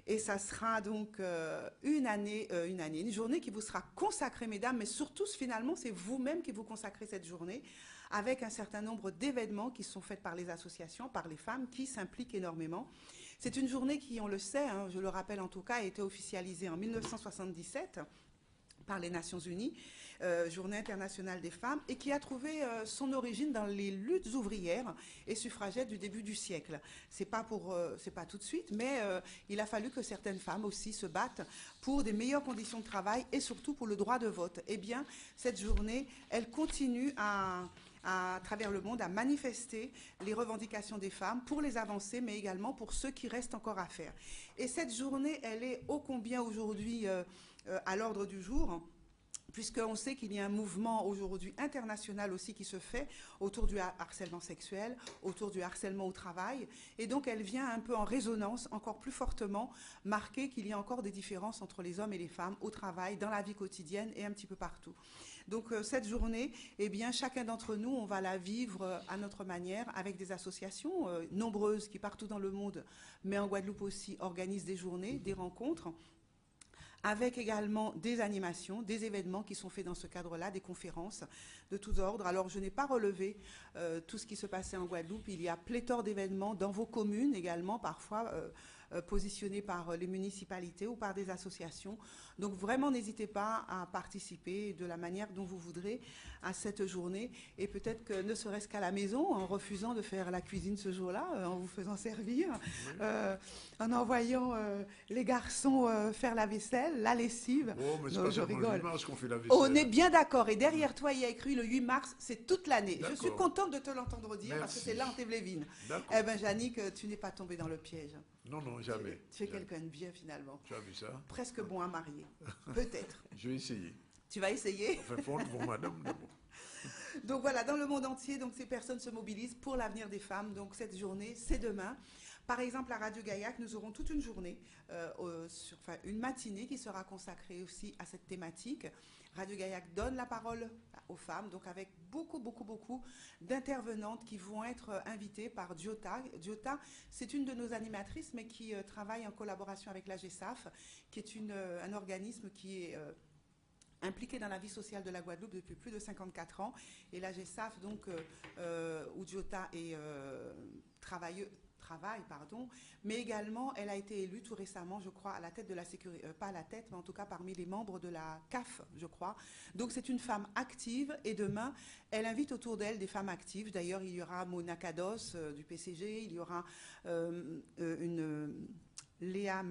Et ça sera donc une journée qui vous sera consacrée, mesdames, mais surtout, finalement, c'est vous-même qui vous consacrez cette journée, avec un certain nombre d'événements qui sont faits par les associations, par les femmes, qui s'impliquent énormément. C'est une journée qui, on le sait, hein, je le rappelle en tout cas, a été officialisée en 1977 par les Nations Unies, Journée internationale des femmes, et qui a trouvé son origine dans les luttes ouvrières et suffragettes du début du siècle. C'est pas tout de suite, mais il a fallu que certaines femmes aussi se battent pour des meilleures conditions de travail et surtout pour le droit de vote. Eh bien, cette journée, elle continue à travers le monde, à manifester les revendications des femmes pour les avancées, mais également pour ceux qui restent encore à faire. Et cette journée, elle est ô combien aujourd'hui à l'ordre du jour, puisqu'on sait qu'il y a un mouvement aujourd'hui international aussi qui se fait autour du harcèlement sexuel, autour du harcèlement au travail, et donc elle vient un peu en résonance, encore plus fortement, marquer qu'il y a encore des différences entre les hommes et les femmes au travail, dans la vie quotidienne et un petit peu partout. Donc cette journée, eh bien, chacun d'entre nous, on va la vivre à notre manière, avec des associations nombreuses qui partout dans le monde, mais en Guadeloupe aussi, organisent des journées, des rencontres, avec également des animations, des événements qui sont faits dans ce cadre-là, des conférences de tous ordres. Alors, je n'ai pas relevé tout ce qui se passait en Guadeloupe. Il y a pléthore d'événements dans vos communes également, parfois positionnés par les municipalités ou par des associations. Donc vraiment, n'hésitez pas à participer de la manière dont vous voudrez à cette journée. Et peut-être que ne serait-ce qu'à la maison, en refusant de faire la cuisine ce jour-là, en vous faisant servir, en envoyant les garçons faire la vaisselle, la lessive. Oh, mais c'est pas seulement le 8 mars qu'on fait la vaisselle. On est bien d'accord. Et derrière toi, il y a écrit le 8 mars, c'est toute l'année. Je suis contente de te l'entendre dire parce que c'est là en Tévlévine. Eh bien, Yannick, tu n'es pas tombé dans le piège. Non, non, jamais. Tu es quelqu'un de bien finalement. Tu as vu ça? Presque bon à marier. Peut-être. Je vais essayer. Tu vas essayer? Enfin, fort pour madame d'abord. Donc voilà, dans le monde entier, donc, ces personnes se mobilisent pour l'avenir des femmes. Donc cette journée, c'est demain. Par exemple, à Radio Gaillac, nous aurons toute une journée, une matinée qui sera consacrée aussi à cette thématique. Radio Gaillac donne la parole aux femmes, donc avec beaucoup d'intervenantes qui vont être invitées par Diota. Diota, c'est une de nos animatrices, mais qui travaille en collaboration avec la GESAF, qui est un organisme qui est impliqué dans la vie sociale de la Guadeloupe depuis plus de 54 ans. Et la GESAF, donc, où Diota est travaille, mais également elle a été élue tout récemment, je crois, à la tête de la sécurité, pas à la tête, mais en tout cas parmi les membres de la CAF, je crois. Donc c'est une femme active et demain, elle invite autour d'elle des femmes actives. D'ailleurs, il y aura Mona Kados du PCG, il y aura Léa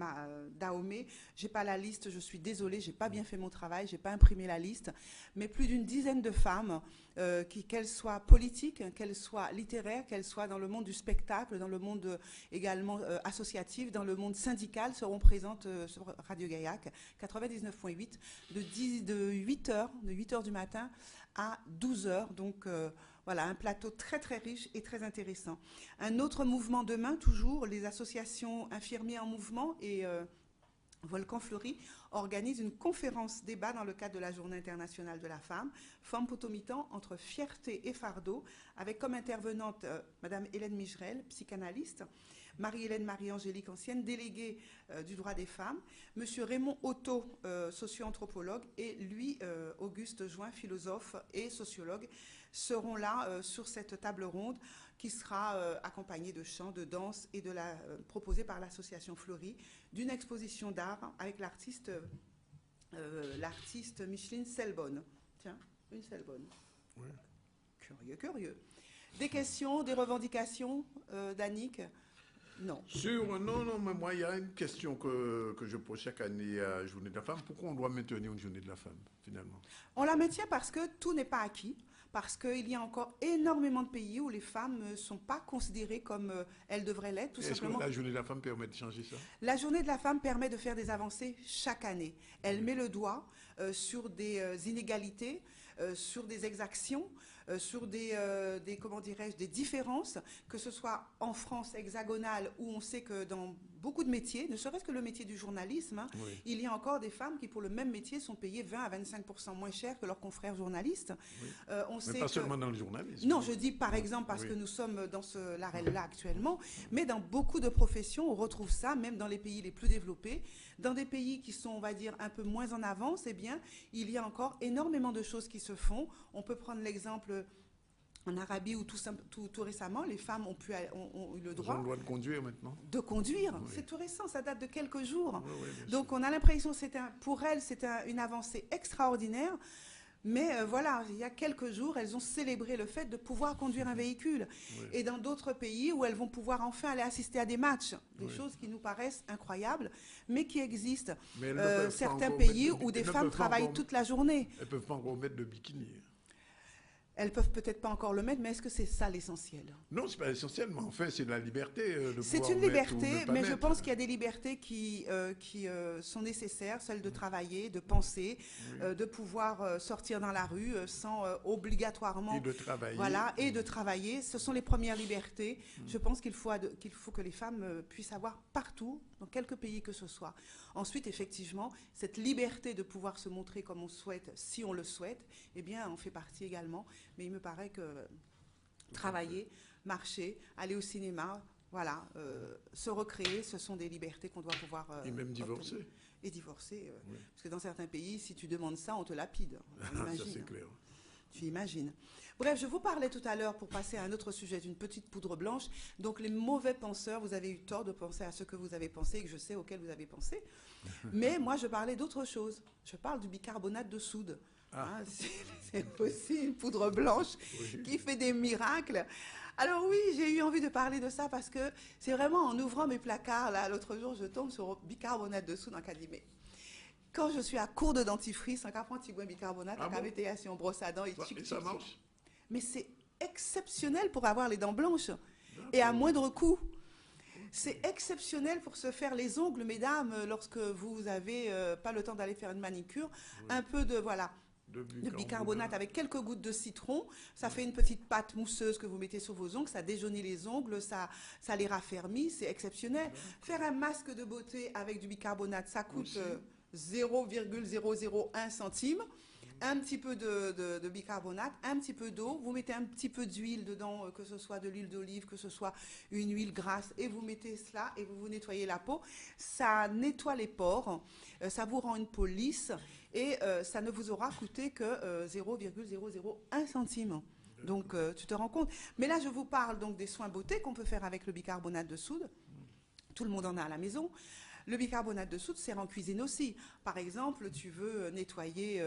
Dahomey. J'ai pas la liste, je suis désolée, j'ai pas bien fait mon travail, j'ai pas imprimé la liste, mais plus d'une dizaine de femmes, qu'elles soient politiques, qu'elles soient littéraires, qu'elles soient dans le monde du spectacle, dans le monde également associatif, dans le monde syndical, seront présentes sur Radio Gaillac 99.8 de 8h du matin à 12h. Donc voilà, un plateau très riche et très intéressant. Un autre mouvement demain, toujours, les associations Infirmiers en Mouvement et Volcan Fleuri organise une conférence débat dans le cadre de la Journée internationale de la femme, Femme Potomitan entre fierté et fardeau, avec comme intervenante Madame Hélène Migerel, psychanalyste, Marie-Hélène Marie-Angélique, ancienne déléguée du droit des femmes, Monsieur Raymond Otto, socio-anthropologue, et lui, Auguste Join, philosophe et sociologue, seront là sur cette table ronde qui sera accompagnée de chants, de danse et proposée par l'association Fleury, d'une exposition d'art avec l'artiste Micheline Selbonne. Tiens, une Selbonne. Ouais. Curieux. Des questions, des revendications, Danick? Non. Non, mais moi, il y a une question que je pose chaque année à la Journée de la femme. Pourquoi on doit maintenir une Journée de la femme, finalement? On la maintient parce que tout n'est pas acquis. Parce qu'il y a encore énormément de pays où les femmes ne sont pas considérées comme elles devraient l'être, tout simplement. Est-ce que la Journée de la femme permet de changer ça? La Journée de la femme permet de faire des avancées chaque année. Elle met le doigt sur des inégalités, sur des exactions, sur des différences, que ce soit en France hexagonale, où on sait que dans beaucoup de métiers, ne serait-ce que le métier du journalisme, il y a encore des femmes qui, pour le même métier, sont payées 20 à 25% moins cher que leurs confrères journalistes. Mais pas seulement dans le journalisme. Non, je dis par exemple parce que nous sommes dans l'arène-là actuellement, mais dans beaucoup de professions, on retrouve ça, même dans les pays les plus développés. Dans des pays qui sont, on va dire, un peu moins en avance, eh bien, il y a encore énormément de choses qui se font. On peut prendre l'exemple en Arabie où tout récemment, les femmes ont eu le droit... Ils ont le droit de conduire maintenant. De conduire, c'est tout récent, ça date de quelques jours. Oui, donc on a l'impression que pour elles, c'est une avancée extraordinaire. Mais voilà, il y a quelques jours, elles ont célébré le fait de pouvoir conduire un véhicule. Et dans d'autres pays où elles vont pouvoir enfin aller assister à des matchs, des choses qui nous paraissent incroyables, mais qui existent. Certains pays où des femmes travaillent toute la journée. Elles ne peuvent pas encore mettre de bikini. Elles peuvent peut-être pas encore le mettre, mais est-ce que c'est ça l'essentiel? Non, c'est pas l'essentiel, mais en fait, c'est la liberté de pouvoir. C'est une liberté, mais je pense qu'il y a des libertés qui sont nécessaires, celles de travailler, de penser, de pouvoir sortir dans la rue sans obligatoirement. Et de travailler. Voilà, et de travailler. Ce sont les premières libertés. Je pense qu'il faut que les femmes puissent avoir partout, dans quelques pays que ce soit. Ensuite, effectivement, cette liberté de pouvoir se montrer comme on souhaite, si on le souhaite, eh bien, on fait partie également. Mais il me paraît que travailler, marcher, aller au cinéma, voilà, se recréer, ce sont des libertés qu'on doit pouvoir... et même divorcer. Obtenir. Et divorcer, parce que dans certains pays, si tu demandes ça, on te lapide. Ça, c'est clair. Tu imagines. Bref, je vous parlais tout à l'heure, pour passer à un autre sujet, d'une petite poudre blanche. Donc, les mauvais penseurs, vous avez eu tort de penser à ce que vous avez pensé et que je sais auquel vous avez pensé. Mais moi, je parlais d'autre chose. Je parle du bicarbonate de soude. Hein, c'est aussi une poudre blanche qui fait des miracles. Alors oui, j'ai eu envie de parler de ça parce que c'est vraiment en ouvrant mes placards, là, l'autre jour, je tombe sur bicarbonate de soude en cadimé. Quand je suis à court de dentifrice, en capant petit bicarbonate, en camété, si on brosse à dents, et ça marche. Mais c'est exceptionnel pour avoir les dents blanches et à moindre coût. C'est exceptionnel pour se faire les ongles, mesdames, lorsque vous n'avez pas le temps d'aller faire une manicure. Un peu de, voilà, de bicarbonate avec quelques gouttes de citron. Ça fait une petite pâte mousseuse que vous mettez sur vos ongles. Ça déjaunit les ongles, ça les raffermit. C'est exceptionnel. Faire un masque de beauté avec du bicarbonate, ça coûte 0,001 centime. Un petit peu de bicarbonate, un petit peu d'eau, vous mettez un petit peu d'huile dedans, que ce soit de l'huile d'olive, que ce soit une huile grasse, et vous mettez cela et vous nettoyez la peau. Ça nettoie les pores, ça vous rend une peau lisse et ça ne vous aura coûté que 0,001 centime. Donc tu te rends compte. Mais là je vous parle donc des soins beauté qu'on peut faire avec le bicarbonate de soude. Tout le monde en a à la maison. Le bicarbonate de soude sert en cuisine aussi. Par exemple, tu veux nettoyer,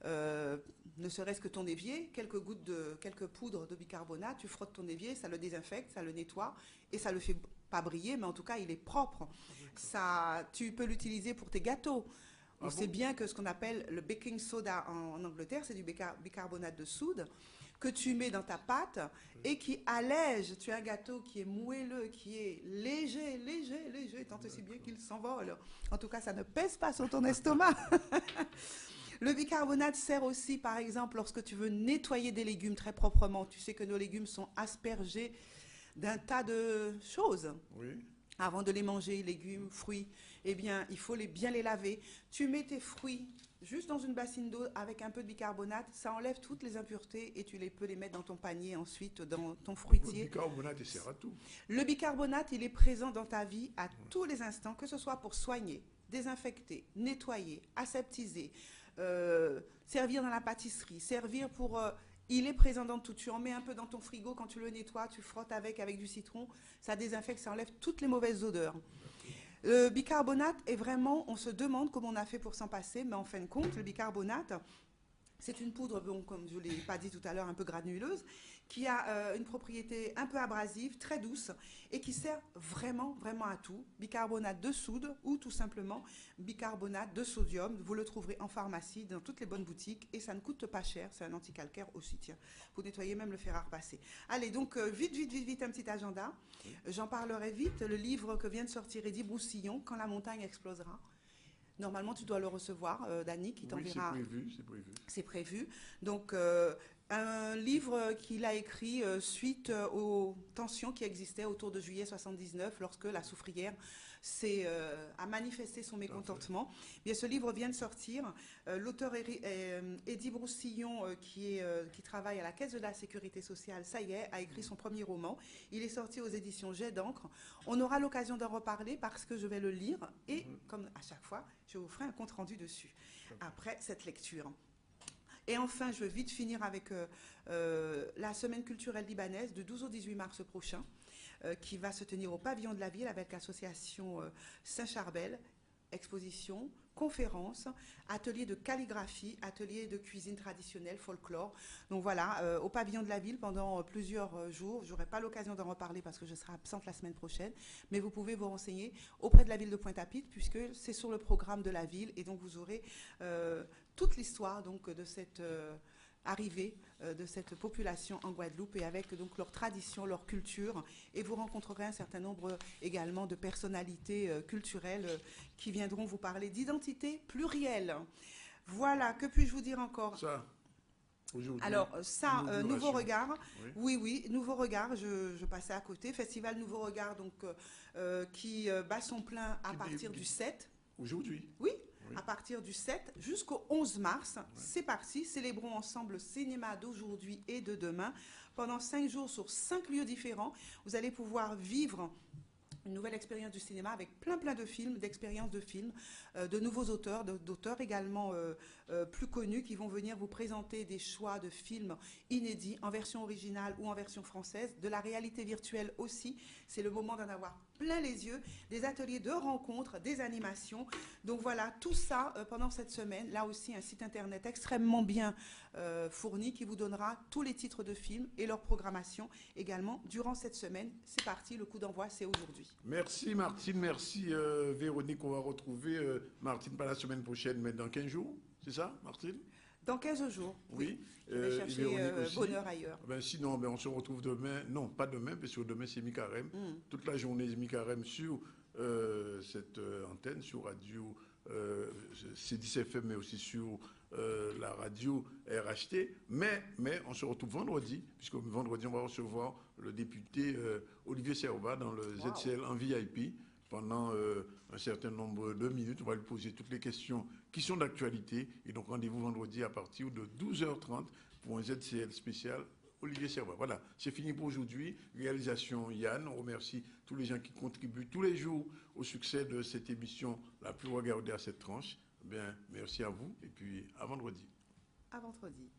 ne serait-ce que ton évier, quelques poudres de bicarbonate, tu frottes ton évier, ça le désinfecte, ça le nettoie et ça le fait pas briller, mais en tout cas, il est propre. Ça, tu peux l'utiliser pour tes gâteaux. On sait bien que ce qu'on appelle le baking soda en Angleterre, c'est du bicarbonate de soude que tu mets dans ta pâte et qui allège. Tu as un gâteau qui est moelleux, qui est léger, tant aussi bien qu'il s'envole. En tout cas, ça ne pèse pas sur ton estomac. Le bicarbonate sert aussi, par exemple, lorsque tu veux nettoyer des légumes très proprement. Tu sais que nos légumes sont aspergés d'un tas de choses. Oui. Avant de les manger, légumes, fruits, eh bien, il faut bien les laver. Tu mets tes fruits juste dans une bassine d'eau avec un peu de bicarbonate, ça enlève toutes les impuretés et tu peux les mettre dans ton panier ensuite, dans ton fruitier. Le bicarbonate, il sert à tout. Le bicarbonate, il est présent dans ta vie à tous les instants, que ce soit pour soigner, désinfecter, nettoyer, aseptiser, servir dans la pâtisserie, servir pour... il est présent dans tout. Tu en mets un peu dans ton frigo quand tu le nettoies, tu frottes avec du citron, ça désinfecte, ça enlève toutes les mauvaises odeurs. Le bicarbonate est vraiment, on se demande comment on a fait pour s'en passer, mais en fin de compte, le bicarbonate, c'est une poudre, bon, comme je ne l'ai pas dit tout à l'heure, un peu granuleuse, qui a une propriété un peu abrasive, très douce, et qui sert vraiment, vraiment à tout. Bicarbonate de soude ou tout simplement bicarbonate de sodium. Vous le trouverez en pharmacie, dans toutes les bonnes boutiques, et ça ne coûte pas cher. C'est un anticalcaire aussi, tiens. Vous nettoyez même le fer à repasser. Allez, donc vite, un petit agenda. J'en parlerai vite. Le livre que vient de sortir Eddy Broussillon, Quand la montagne explosera. Normalement, tu dois le recevoir, Dany, qui t'enverra. Oui, c'est prévu. C'est prévu. Donc, un livre qu'il a écrit suite aux tensions qui existaient autour de juillet 79, lorsque la soufrière a manifesté son mécontentement. Bien, ce livre vient de sortir. L'auteur Eddy Broussillon, qui travaille à la Caisse de la Sécurité sociale, ça y est, a écrit son premier roman. Il est sorti aux éditions Jet d'encre. On aura l'occasion d'en reparler parce que je vais le lire et, comme à chaque fois, je vous ferai un compte-rendu dessus après cette lecture. Et enfin, je veux vite finir avec la semaine culturelle libanaise du 12 au 18 mars prochain, qui va se tenir au pavillon de la ville avec l'association Saint-Charbel, exposition, conférences, ateliers de calligraphie, ateliers de cuisine traditionnelle, folklore. Donc voilà, au pavillon de la ville pendant plusieurs jours. Je n'aurai pas l'occasion d'en reparler parce que je serai absente la semaine prochaine, mais vous pouvez vous renseigner auprès de la ville de Pointe-à-Pitre puisque c'est sur le programme de la ville et donc vous aurez toute l'histoire donc de cette arrivée de cette population en Guadeloupe et avec donc leur tradition, leur culture. Et vous rencontrerez un certain nombre également de personnalités culturelles qui viendront vous parler d'identité plurielle. Voilà, que puis-je vous dire encore ? Ça, alors ça, Nouveau Regard, oui, Nouveau Regard, je passais à côté. Festival Nouveau Regard donc, qui bat son plein à partir du 7. Aujourd'hui ? Oui. À partir du 7 jusqu'au 11 mars. C'est parti. Célébrons ensemble le cinéma d'aujourd'hui et de demain. Pendant 5 jours sur 5 lieux différents, vous allez pouvoir vivre une nouvelle expérience du cinéma avec plein de films, d'expériences de films, de nouveaux auteurs, d'auteurs également plus connus qui vont venir vous présenter des choix de films inédits en version originale ou en version française, de la réalité virtuelle aussi. C'est le moment d'en avoir plein les yeux, des ateliers de rencontres, des animations. Donc voilà, tout ça pendant cette semaine. Là aussi, un site internet extrêmement bien fourni qui vous donnera tous les titres de films et leur programmation également durant cette semaine. C'est parti, le coup d'envoi, c'est aujourd'hui. Merci Martine, merci Véronique. On va retrouver Martine pas la semaine prochaine, mais dans 15 jours, c'est ça Martine? Dans 15 jours. Oui. Je vais chercher bonheur ailleurs. Ben, sinon, on se retrouve demain. Non, pas demain, parce que demain c'est mi-carême. Toute la journée c'est mi-carême sur cette antenne, sur radio C10FM, mais aussi sur la radio RHT. Mais on se retrouve vendredi, puisque vendredi on va recevoir le député Olivier Servat dans le ZCL en VIP. Pendant un certain nombre de minutes, on va lui poser toutes les questions qui sont d'actualité. Et donc, rendez-vous vendredi à partir de 12h30 pour un ZCL spécial Olivier Servat. Voilà, c'est fini pour aujourd'hui. Réalisation Yann. On remercie tous les gens qui contribuent tous les jours au succès de cette émission la plus regardée à cette tranche. Bien, merci à vous et puis à vendredi. À vendredi.